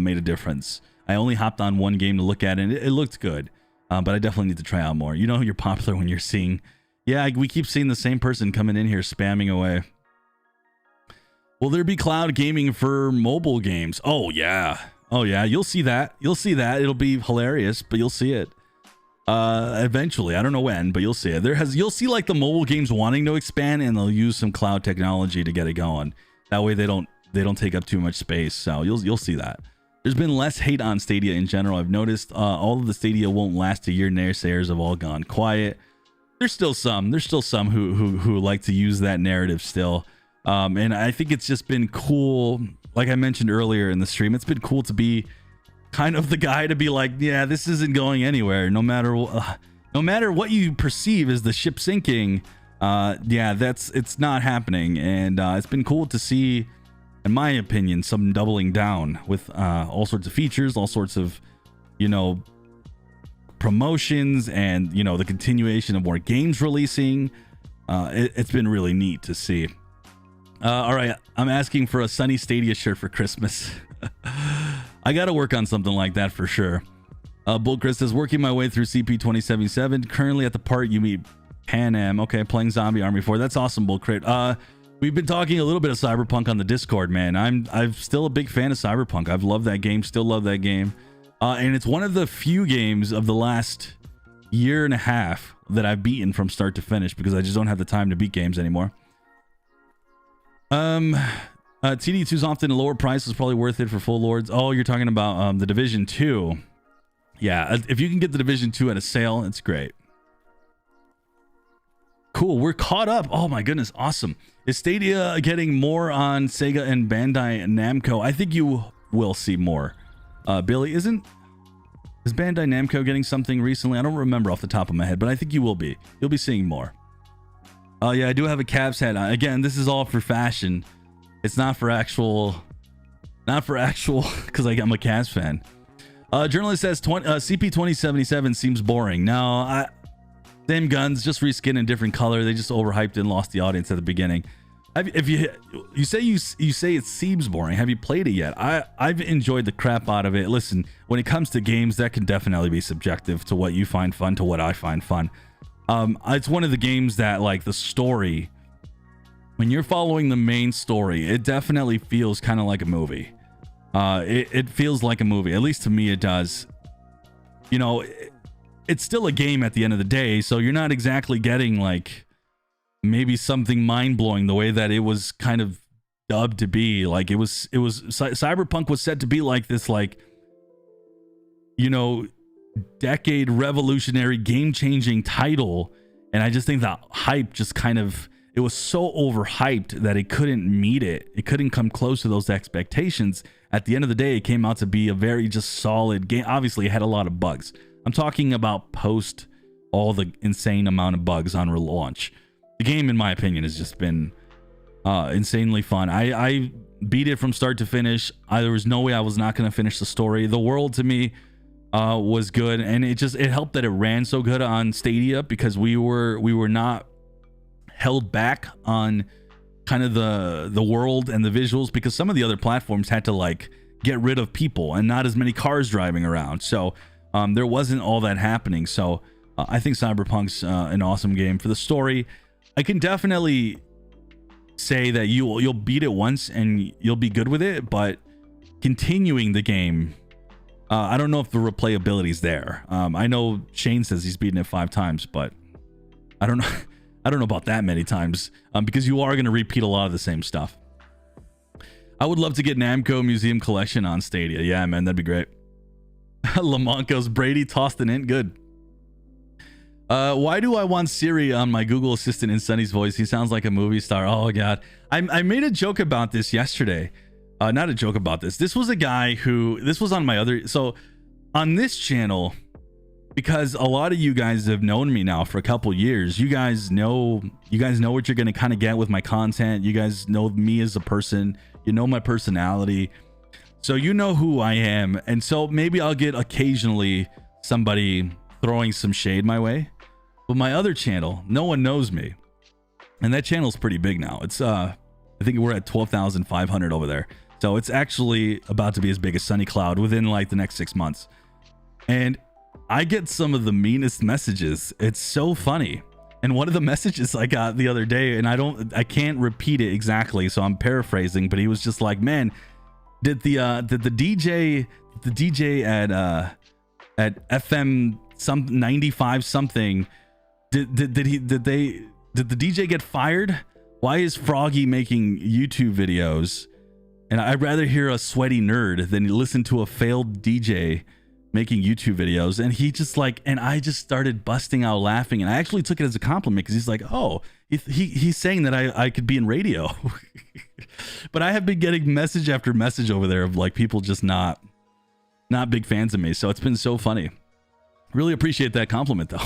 made a difference. I only hopped on one game to look at it, and it looked good. But I definitely need to try out more. You know, you're popular when you're seeing, yeah, we keep seeing the same person coming in here spamming away. Will there be cloud gaming for mobile games? Oh yeah, you'll see that. It'll be hilarious, but you'll see it eventually. I don't know when, but you'll see it. You'll see like the mobile games wanting to expand, and they'll use some cloud technology to get it going. That way they don't take up too much space. So you'll see that. There's been less hate on Stadia in general. I've noticed all of the Stadia won't last a year. Naysayers have all gone quiet. There's still some who like to use that narrative still. And I think it's just been cool. Like I mentioned earlier in the stream, it's been cool to be kind of the guy to be like, yeah, this isn't going anywhere. No matter what you perceive as the ship sinking, it's not happening. And it's been cool to see, in my opinion, some doubling down with all sorts of features, all sorts of, promotions, and the continuation of more games releasing. It's been really neat to see. All right, I'm asking for a Sunny Stadia shirt for Christmas. I gotta work on something like that for sure. Bull Chris says, working my way through CP 2077, currently at the part you meet Pan Am. Okay, playing Zombie Army 4. That's awesome, Bull Crit. We've been talking a little bit of Cyberpunk on the Discord, man. I'm still a big fan of Cyberpunk. I've loved that game, still love that game. And it's one of the few games of the last year and a half that I've beaten from start to finish, because I just don't have the time to beat games anymore. TD2 is often a lower price, is probably worth it for full lords. Oh, you're talking about the Division 2. Yeah, if you can get the Division 2 at a sale, it's great. Cool, we're caught up. Oh my goodness, awesome. Is Stadia getting more on Sega and Bandai Namco? I think you will see more. Billy, is Bandai Namco getting something recently? I don't remember off the top of my head, but I think you will be. You'll be seeing more. Oh yeah, I do have a Cavs hat on. Again, this is all for fashion. It's not for actual, because I'm a Cavs fan. Journalist says CP 2077 seems boring. No, same guns, just reskin in different color. They just overhyped and lost the audience at the beginning. If you say it seems boring, have you played it yet? I've enjoyed the crap out of it. Listen, when it comes to games, that can definitely be subjective to what you find fun to what I find fun. It's one of the games that, like, the story, when you're following the main story, it definitely feels kind of like a movie. It feels like a movie, at least to me it does. It's still a game at the end of the day, so you're not exactly getting like maybe something mind-blowing the way that it was kind of dubbed to be. Like it was Cyberpunk was said to be like this, like, decade revolutionary game-changing title, and I just think that hype just kind of, it was so overhyped that it couldn't meet it. It couldn't come close to those expectations. At the end of the day, it came out to be a very just solid game. Obviously, it had a lot of bugs. I'm talking about post all the insane amount of bugs on relaunch. The game, in my opinion, has just been insanely fun. I beat it from start to finish. There was no way I was not going to finish the story. The world, to me, was good, and it helped that it ran so good on Stadia, because we were not held back on kind of the world and the visuals, because some of the other platforms had to like get rid of people and not as many cars driving around, so there wasn't all that happening. So I think Cyberpunk's an awesome game. For the story, I can definitely say that you'll beat it once and you'll be good with it, but continuing the game, I don't know if the replayability is there. I know Shane says he's beaten it 5 times, but I don't know. I don't know about that many times, because you are going to repeat a lot of the same stuff. I would love to get Namco Museum Collection on Stadia. Yeah, man, that'd be great. Lamonco's Brady tossed an int. Good. Why do I want Siri on my Google Assistant in Sunny's voice? He sounds like a movie star. Oh, God. I made a joke about this yesterday. Not a joke about this. This was a guy who... This was on my other... So, on this channel... Because a lot of you guys have known me now for a couple years. You guys know what you're going to kind of get with my content. You guys know me as a person. You know my personality. So you know who I am. And so maybe I'll get occasionally somebody throwing some shade my way. But my other channel, no one knows me. And that channel's pretty big now. It's I think we're at 12,500 over there. So it's actually about to be as big as Sunny Cloud within like the next 6 months. And I get some of the meanest messages. It's so funny. And one of the messages I got the other day, and I can't repeat it exactly, so I'm paraphrasing, but he was just like, man, did the DJ at FM some 95 something, did the DJ get fired? Why is Froggy making YouTube videos? And I'd rather hear a sweaty nerd than listen to a failed DJ making YouTube videos. And he just like, and I just started busting out laughing, and I actually took it as a compliment, because he's like, oh, he's saying that I could be in radio. But I have been getting message after message over there of like people just not big fans of me. So it's been so funny. Really appreciate that compliment though.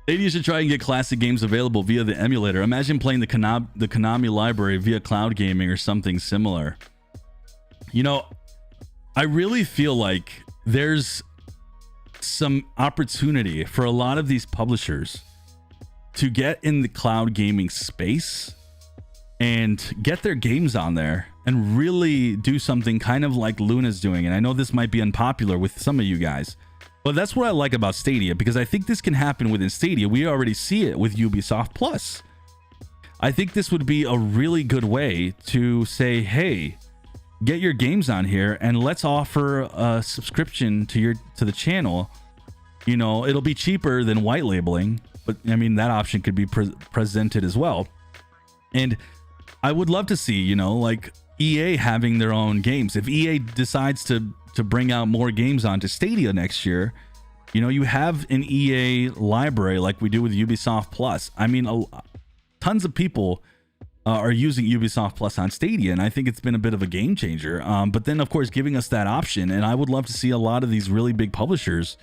Maybe you should try and get classic games available via the emulator. Imagine playing the Konami library via cloud gaming or something similar. You know, I really feel like there's some opportunity for a lot of these publishers to get in the cloud gaming space and get their games on there and really do something kind of like Luna's doing. And I know this might be unpopular with some of you guys, but that's what I like about Stadia, because I think this can happen within Stadia. We already see it with Ubisoft Plus. I think this would be a really good way to say, hey, get your games on here and let's offer a subscription to the channel. You know, it'll be cheaper than white labeling, but I mean, that option could be presented as well. And I would love to see, you know, like EA having their own games. If EA decides to bring out more games onto Stadia next year, you know, you have an EA library like we do with Ubisoft Plus. I mean, tons of people are using Ubisoft Plus on Stadia, and I think it's been a bit of a game changer. But then, of course, giving us that option, and I would love to see a lot of these really big publishers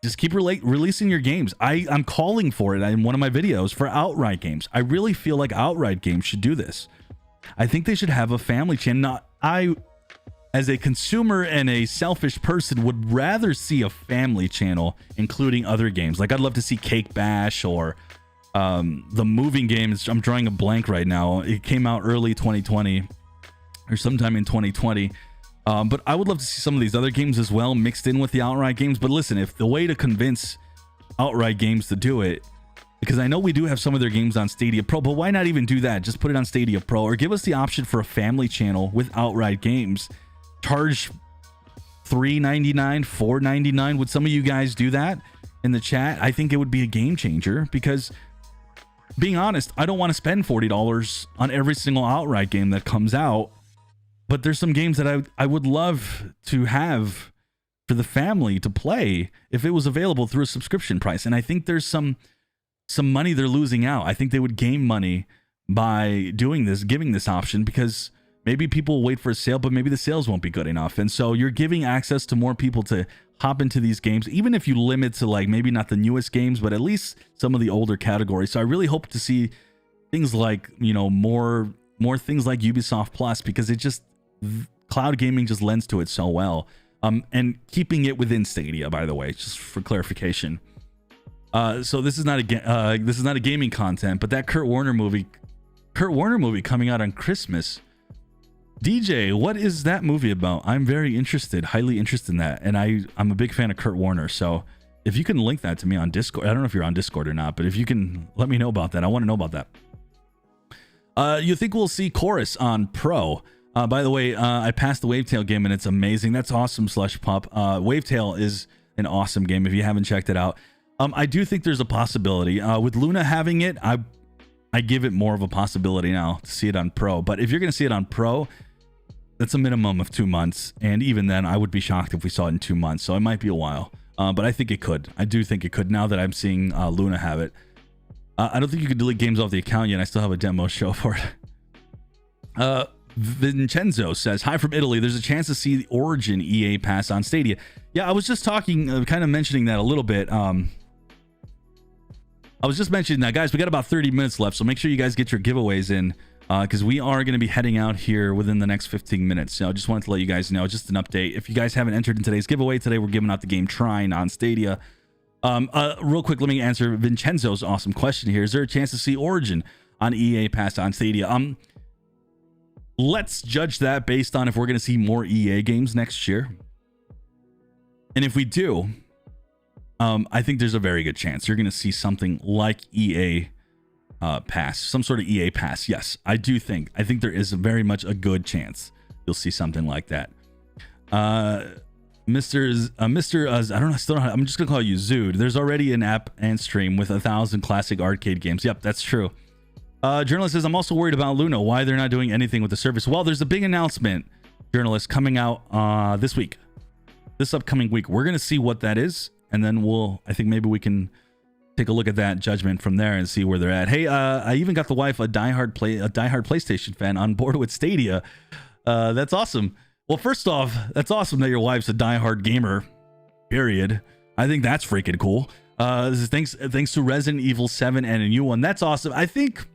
just keep releasing your games. I'm calling for it in one of my videos for Outright Games. I really feel like Outright Games should do this. I think they should have a family channel. I, as a consumer and a selfish person, would rather see a family channel including other games. Like, I'd love to see Cake Bash or the moving games. I'm drawing a blank right now. It came out early 2020 or sometime in 2020. But I would love to see some of these other games as well mixed in with the Outright Games. But listen, if the way to convince Outright Games to do it, because I know we do have some of their games on Stadia Pro, but why not even do that? Just put it on Stadia Pro, or give us the option for a family channel with Outright Games. Charge $3.99, $4.99. Would some of you guys do that in the chat? I think it would be a game changer, because being honest, I don't want to spend $40 on every single Outright game that comes out. But there's some games that I would love to have for the family to play if it was available through a subscription price. And I think there's some money they're losing out. I think they would gain money by doing this, giving this option, because maybe people will wait for a sale, but maybe the sales won't be good enough. And so you're giving access to more people to hop into these games, even if you limit to like maybe not the newest games, but at least some of the older categories. So I really hope to see things like, you know, more things like Ubisoft Plus, because it just, cloud gaming just lends to it so well. And keeping it within Stadia, by the way, just for clarification. So this is not a gaming content, but that Kurt Warner movie coming out on Christmas. DJ, what is that movie about? I'm very interested, highly interested in that, and I'm a big fan of Kurt Warner. So if you can link that to me on Discord, I don't know if you're on Discord or not, but if you can let me know about that, I want to know about that. You think we'll see Chorus on Pro? By the way, I passed the Wavetail game and it's amazing. That's awesome, Slush Pup. Wavetail is an awesome game if you haven't checked it out. I do think there's a possibility. With Luna having it, I give it more of a possibility now to see it on Pro. But if you're going to see it on Pro, that's a minimum of 2 months. And even then, I would be shocked if we saw it in 2 months. So it might be a while. But I think it could. I do think it could now that I'm seeing Luna have it. I don't think you could delete games off the account yet. I still have a demo show for it. Vincenzo says, hi from Italy. There's a chance to see the Origin EA Pass on Stadia. Yeah, I was just talking, kind of mentioning that a little bit. I was just mentioning that, guys. We got about 30 minutes left, so make sure you guys get your giveaways in, because we are going to be heading out here within the next 15 minutes. So I just wanted to let you guys know, just an update. If you guys haven't entered in today's giveaway, today we're giving out the game Trine on Stadia. Real quick, let me answer Vincenzo's awesome question here. Is there a chance to see Origin on EA Pass on Stadia? Let's judge that based on if we're going to see more EA games next year. And if we do, I think there's a very good chance you're going to see something like EA pass, some sort of EA pass. Yes, I do think. I think there is very much a good chance you'll see something like that. Mr. I don't know. Still don't. I'm just gonna call you Zood. There's already an app and stream with 1,000 classic arcade games. Yep, that's true. Journalist says, I'm also worried about Luna. Why they're not doing anything with the service? Well, there's a big announcement, journalist, coming out this week, this upcoming week. We're gonna see what that is, and then I think maybe we can take a look at that judgment from there and see where they're at. Hey, I even got the wife, a diehard PlayStation fan, on board with Stadia. That's awesome. Well, first off, that's awesome that your wife's a diehard gamer, period. I think that's freaking cool. This is thanks to Resident Evil 7 and a new one. That's awesome. I think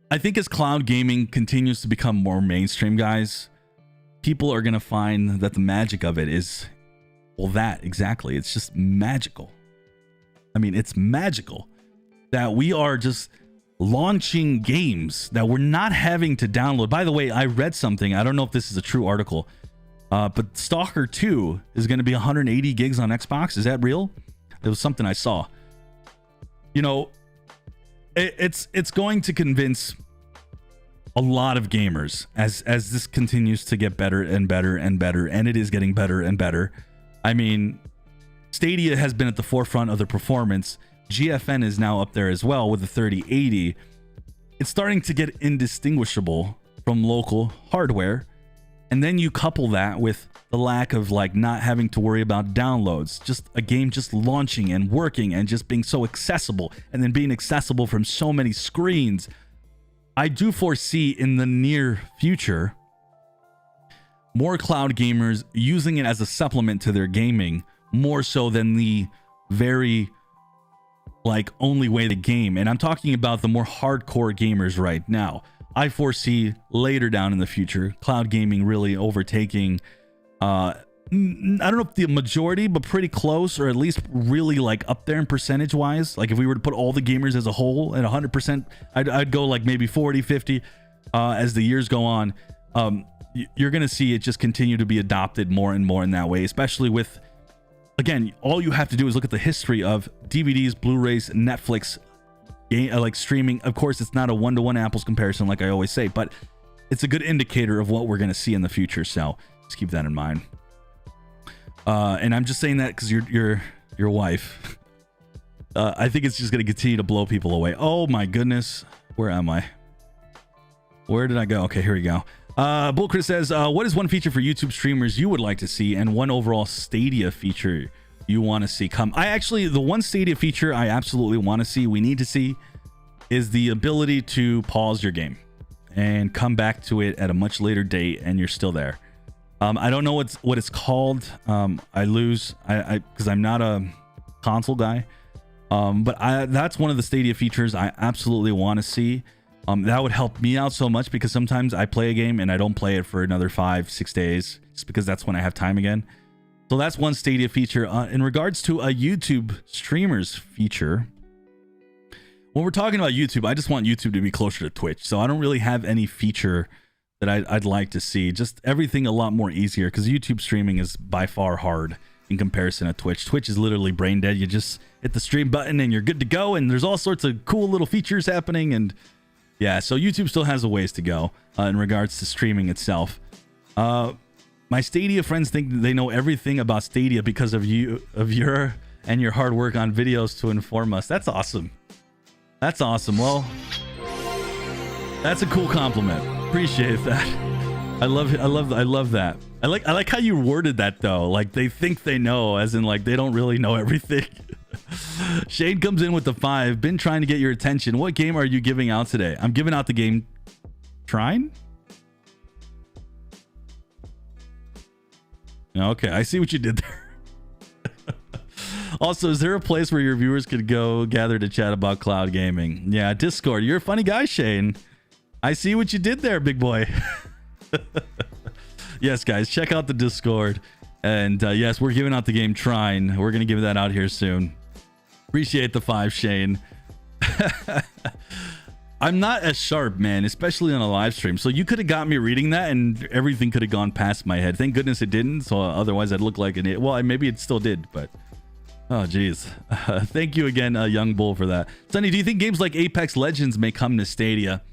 as cloud gaming continues to become more mainstream, guys, people are going to find that the magic of it is, well, that exactly. It's just magical. I mean, it's magical that we are just launching games that we're not having to download. By the way, I read something. I don't know if this is a true article, but Stalker 2 is going to be 180 gigs on Xbox. Is that real? It was something I saw. You know, it's going to convince a lot of gamers as this continues to get better and better and better, and it is getting better and better. I mean, Stadia has been at the forefront of the performance. GFN is now up there as well with the 3080. It's starting to get indistinguishable from local hardware. And then you couple that with the lack of not having to worry about downloads, just a game just launching and working and just being so accessible, and then being accessible from so many screens. I do foresee in the near future more cloud gamers using it as a supplement to their gaming, more so than the very only way to game. And I'm talking about the more hardcore gamers right now. I foresee later down in the future cloud gaming really overtaking I don't know if the majority, but pretty close, or at least really up there in percentage wise. If we were to put all the gamers as a whole at 100%, I'd go maybe 40, 50 as the years go on. You're gonna see it just continue to be adopted more and more in that way, especially with, again, all you have to do is look at the history of DVDs, Blu-rays, Netflix, streaming. Of course, it's not a one-to-one apples comparison, like I always say, but it's a good indicator of what we're going to see in the future. So just keep that in mind. And I'm just saying that because your wife. I think it's just going to continue to blow people away. Oh my goodness, where am I? Where did I go? Okay, here we go. Bullcrit says, what is one feature for YouTube streamers you would like to see, and one overall Stadia feature you want to see come? The one Stadia feature I absolutely want to see, we need to see, is the ability to pause your game and come back to it at a much later date, and you're still there. I don't know what it's called. I lose because I'm not a console guy. But that's one of the Stadia features I absolutely want to see. That would help me out so much, because sometimes I play a game and I don't play it for another 5-6 days, just because that's when I have time again. So that's one Stadia feature. In regards to a YouTube streamers feature, when we're talking about YouTube, I just want YouTube to be closer to Twitch. So I don't really have any feature that I'd like to see. Just everything a lot more easier, because YouTube streaming is by far hard in comparison to Twitch. Twitch is literally brain dead. You just hit the stream button and you're good to go, and there's all sorts of cool little features happening. And yeah, so YouTube still has a ways to go in regards to streaming itself. My Stadia friends think they know everything about Stadia because of your hard work on videos to inform us. That's awesome. That's awesome. Well, that's a cool compliment. Appreciate that. I love that. I like how you worded that though. They think they know, as in they don't really know everything. Shane comes in with the 5. Been trying to get your attention. What game are you giving out today? I'm giving out the game Trine. Okay, I see what you did there. Also, is there a place where your viewers could go gather to chat about cloud gaming? Yeah, Discord. You're a funny guy, Shane. I see what you did there, big boy. Yes, guys, check out the Discord. And yes, we're giving out the game Trine. We're going to give that out here soon. Appreciate the 5, Shane. I'm not as sharp, man, especially on a live stream. So you could have got me reading that and everything could have gone past my head. Thank goodness it didn't. So otherwise I'd look like an idiot. Well, maybe it still did, but oh, geez. Thank you again, Young Bull, for that. Sonny, do you think games like Apex Legends may come to Stadia?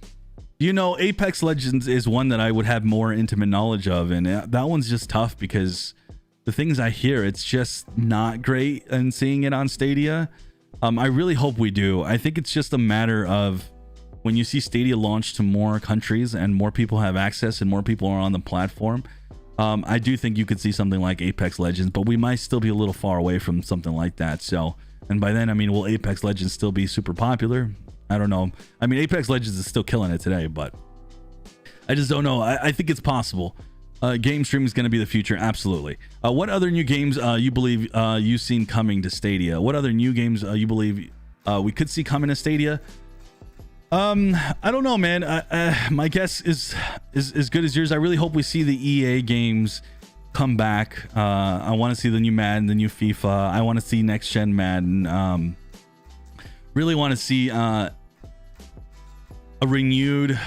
You know, Apex Legends is one that I would have more intimate knowledge of. And that one's just tough because the things I hear, it's just not great. And seeing it on Stadia, I really hope we do. I think it's just a matter of when you see Stadia launch to more countries and more people have access and more people are on the platform, I do think you could see something like Apex Legends, but we might still be a little far away from something like that. So, and by then, I mean, will Apex Legends still be super popular? I don't know. I mean, Apex Legends is still killing it today, but I just don't know. I think it's possible. Game streaming is going to be the future. Absolutely. What other new games you believe you've seen coming to Stadia? What other new games you believe we could see coming to Stadia? I don't know, man. My guess is as good as yours. I really hope we see the EA games come back. I want to see the new Madden, the new FIFA. I want to see next gen Madden. Really want to see a renewed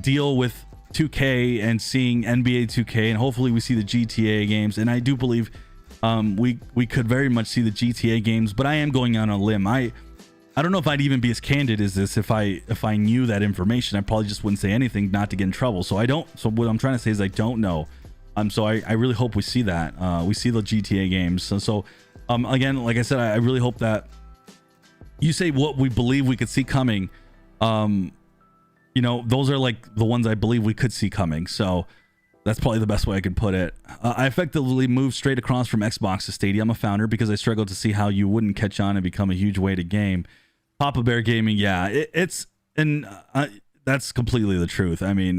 deal with 2K and seeing NBA 2K, and hopefully we see the GTA games. And I do believe we could very much see the GTA games, but I am going on a limb. I don't know if I'd even be as candid as this if I knew that information. I probably just wouldn't say anything not to get in trouble. So what I'm trying to say is I don't know. So I really hope we see that. We see the GTA games. So again, like I said, I really hope that you say what we believe we could see coming. You know, those are like the ones I believe we could see coming. So that's probably the best way I could put it. I effectively moved straight across from Xbox to Stadia. I'm a founder because I struggled to see how you wouldn't catch on and become a huge way to game. Papa Bear Gaming, yeah, that's completely the truth. I mean,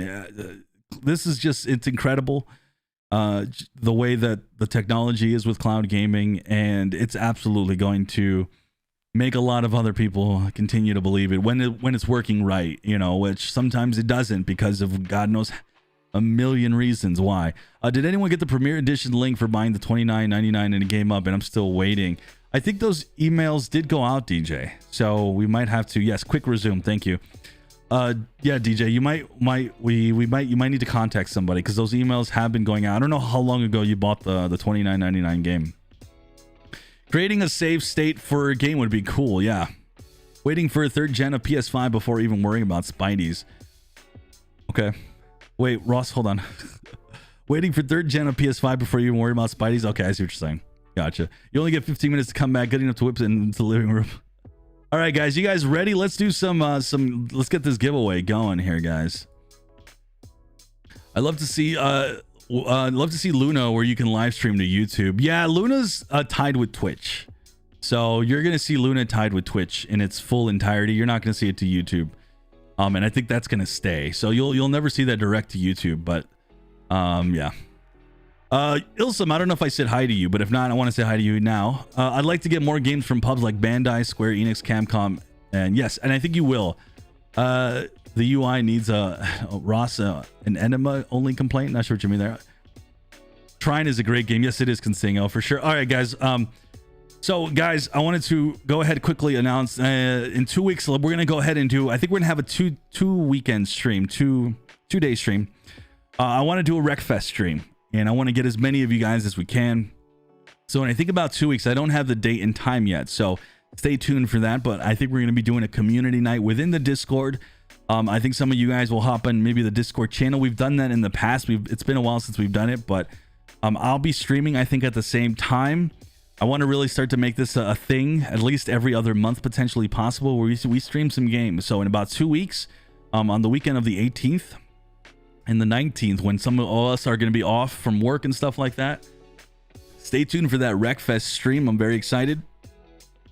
this is just, it's incredible the way that the technology is with cloud gaming, and it's absolutely going to make a lot of other people continue to believe it when it's working right, you know, which sometimes it doesn't because of God knows a million reasons why. Did anyone get the Premier Edition link for buying the $29.99 in a game up? And I'm still waiting. I think those emails did go out, DJ. So we might have to, yes, quick resume. Thank you. Yeah, DJ, you might need to contact somebody because those emails have been going out. I don't know how long ago you bought the $29.99 game. Creating a save state for a game would be cool. Yeah. Waiting for a third gen of PS5 before even worrying about Spideys. Okay. Wait, Ross, hold on. Waiting for third gen of PS5 before you even worry about Spideys. Okay, I see what you're saying. Gotcha. You only get 15 minutes to come back. Good enough to whip into the living room. All right, guys. You guys ready? Let's do some. Let's get this giveaway going here, guys. I'd love to see. Love to see Luna where you can live stream to YouTube. Yeah, Luna's tied with Twitch, so you're gonna see Luna tied with Twitch in its full entirety. You're not gonna see it to YouTube. And I think that's gonna stay. So you'll never see that direct to YouTube. But yeah. Ilsum, I don't know if I said hi to you, but if not, I want to say hi to you now. I'd like to get more games from pubs like Bandai, Square Enix, Capcom, and yes, and I think you will. The UI needs Ross, an enema only complaint. Not sure what you mean there. Trine is a great game. Yes, it is, Consingo, for sure. All right, guys. So guys, I wanted to go ahead quickly announce in 2 weeks we're gonna go ahead and do. I think we're gonna have a two weekend stream, two day stream. I want to do a Wreckfest stream, and I want to get as many of you guys as we can. So when I think about 2 weeks, I don't have the date and time yet, so stay tuned for that. But I think we're gonna be doing a community night within the Discord. I think some of you guys will hop on maybe the Discord channel. We've done that in the past. It's been a while since we've done it, but I'll be streaming, I think, at the same time. I want to really start to make this a thing, at least every other month, potentially possible, where we stream some games. So in about 2 weeks, on the weekend of the 18th and the 19th, when some of us are going to be off from work and stuff like that, stay tuned for that Wreckfest stream. I'm very excited.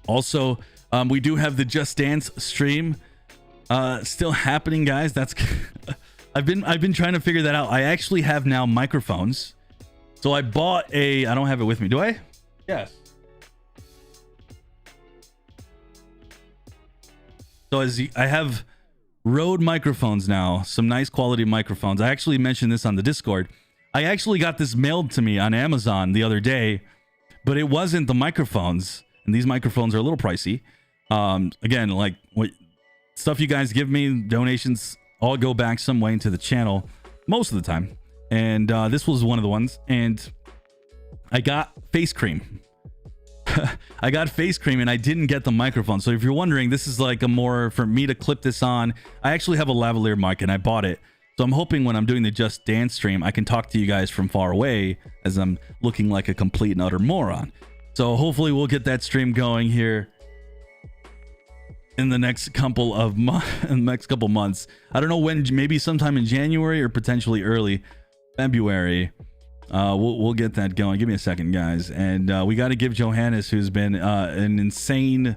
Also, we do have the Just Dance stream still happening, guys. That's I've been trying to figure that out. I actually have now microphones. So I bought I don't have it with me. Do I? Yes. So I have Rode microphones now, some nice quality microphones. I actually mentioned this on the Discord. I actually got this mailed to me on Amazon the other day, but it wasn't the microphones, and these microphones are a little pricey. Again, like stuff you guys give me, donations, all go back some way into the channel most of the time. And this was one of the ones. And I got face cream. I got face cream and I didn't get the microphone. So if you're wondering, this is like a more for me to clip this on. I actually have a lavalier mic and I bought it. So I'm hoping when I'm doing the Just Dance stream, I can talk to you guys from far away as I'm looking like a complete and utter moron. So hopefully we'll get that stream going here in the next couple of months. I don't know when, maybe sometime in January or potentially early February. We'll get that going. Give me a second, guys. And we got to give Johannes, who's been an insane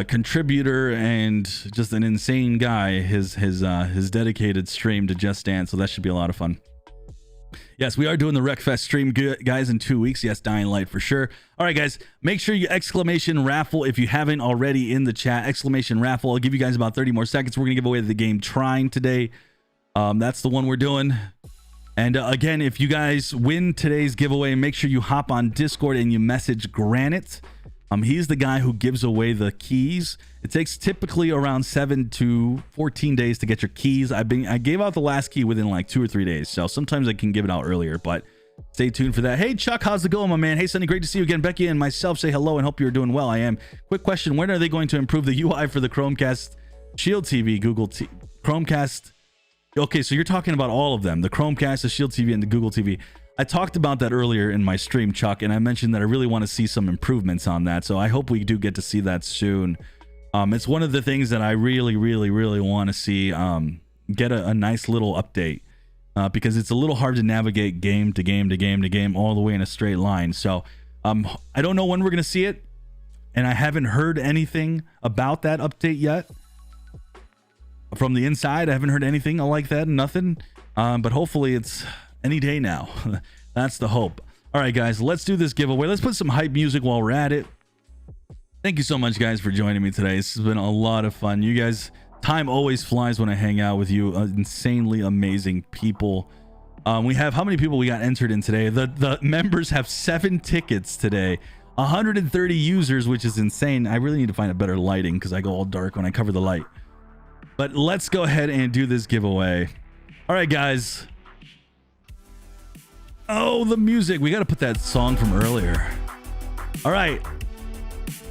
contributor and just an insane guy, his dedicated stream to Just Dance. So that should be a lot of fun. Yes, we are doing the Wreckfest stream, guys, in 2 weeks. Yes, Dying Light for sure. All right, guys, make sure you exclamation raffle if you haven't already in the chat. Exclamation raffle. I'll give you guys about 30 more seconds. We're going to give away the game Trine today. That's the one we're doing. And again, if you guys win today's giveaway, make sure you hop on Discord and you message Granite. He's the guy who gives away the keys. It takes typically around 7 to 14 days to get your keys. I gave out the last key within like 2 or 3 days. So sometimes I can give it out earlier, but stay tuned for that. Hey, Chuck, how's it going, my man? Hey, Sonny, great to see you again. Becky and myself say hello and hope you're doing well. I am. Quick question. When are they going to improve the UI for the Chromecast, Shield TV, Chromecast? Okay, so you're talking about all of them, the Chromecast, the Shield TV, and the Google TV. I talked about that earlier in my stream, Chuck, and I mentioned that I really want to see some improvements on that. So I hope we do get to see that soon. It's one of the things that I really want to see get a nice little update because it's a little hard to navigate game to game to game to game all the way in a straight line. So I don't know when we're going to see it, and I haven't heard anything about that update yet. From the inside, I haven't heard anything like that, nothing. But hopefully it's any day now. That's the hope. All right, guys, let's do this giveaway. Let's put some hype music while we're at it. Thank you so much, guys, for joining me today. This has been a lot of fun. You guys, time always flies when I hang out with you. Insanely amazing people. We have, how many people we got entered in today? The members have 7 tickets today. 130 users, which is insane. I really need to find a better lighting because I go all dark when I cover the light. But let's go ahead and do this giveaway. All right, guys. Oh, the music. We got to put that song from earlier. All right.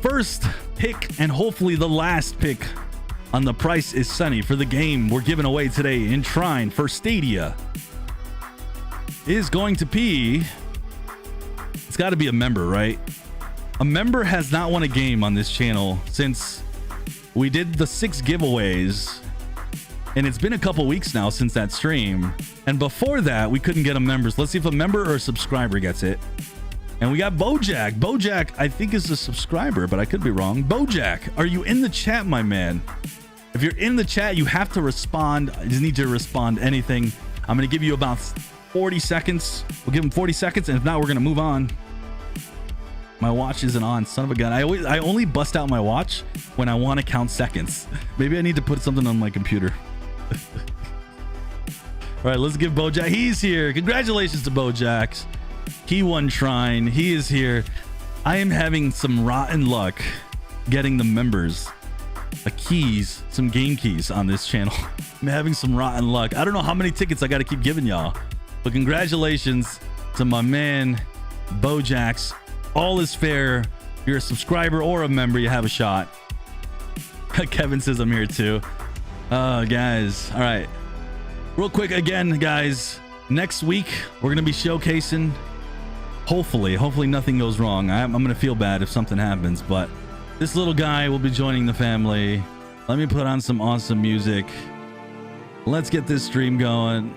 First pick and hopefully the last pick on the Price is Sunny for the game we're giving away today in Trine for Stadia is going to be, it's got to be a member, right? A member has not won a game on this channel since we did the 6 giveaways, and it's been a couple weeks now since that stream. And before that, we couldn't get a members. Let's see if a member or a subscriber gets it. And we got Bojack. Bojack, I think, is a subscriber, but I could be wrong. Bojack, are you in the chat, my man? If you're in the chat, you have to respond. I just need you to respond anything. I'm going to give you about 40 seconds. We'll give him 40 seconds, and if not, we're going to move on. My watch isn't on, son of a gun. I only bust out my watch when I want to count seconds. Maybe I need to put something on my computer. All right, let's give Bojack. He's here. Congratulations to Bojack. He won Trine. He is here. I am having some rotten luck getting the members, the keys, some game keys on this channel. I'm having some rotten luck. I don't know how many tickets I got to keep giving y'all, but congratulations to my man Bojack. All is fair. If you're a subscriber or a member, you have a shot. Kevin says I'm here too. Guys, all right, real quick again, guys, next week we're gonna be showcasing, hopefully nothing goes wrong. I'm gonna feel bad if something happens, but this little guy will be joining the family. Let me put on some awesome music. Let's get this stream going.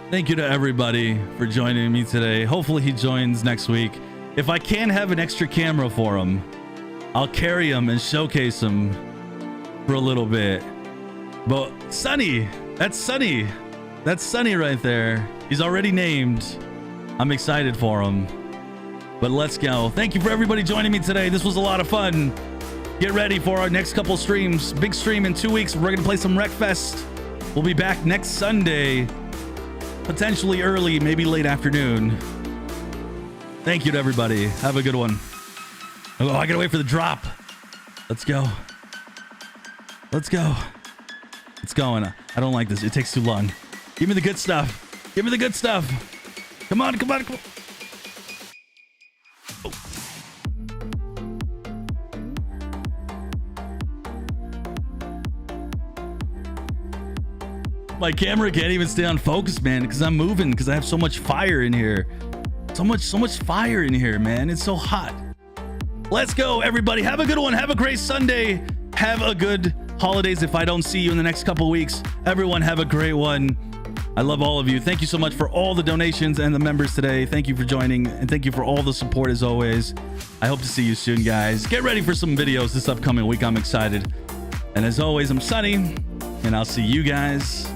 Thank you to everybody for joining me today. Hopefully he joins next week. If I can have an extra camera for him, I'll carry him and showcase him for a little bit. But Sunny, that's Sunny right there. He's already named. I'm excited for him, but let's go. Thank you for everybody joining me today. This was a lot of fun. Get ready for our next couple streams. Big stream in 2 weeks. We're gonna play some Wreckfest. We'll be back next Sunday, potentially early, maybe late afternoon. Thank you to everybody. Have a good one. Oh, I gotta wait for the drop. Let's go. Let's go. It's going. I don't like this. It takes too long. Give me the good stuff. Give me the good stuff. Come on, come on, come on. Oh. My camera can't even stay on focus, man, because I'm moving, because I have so much fire in here. So much fire in here, man. It's so hot. Let's go, everybody. Have a good one. Have a great Sunday. Have a good holidays if I don't see you in the next couple weeks. Everyone have a great one. I love all of you. Thank you so much for all the donations and the members today. Thank you for joining, and thank you for all the support as always. I hope to see you soon, guys. Get ready for some videos this upcoming week. I'm excited. And as always, I'm Sunny, and I'll see you guys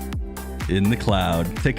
in the cloud. Take care.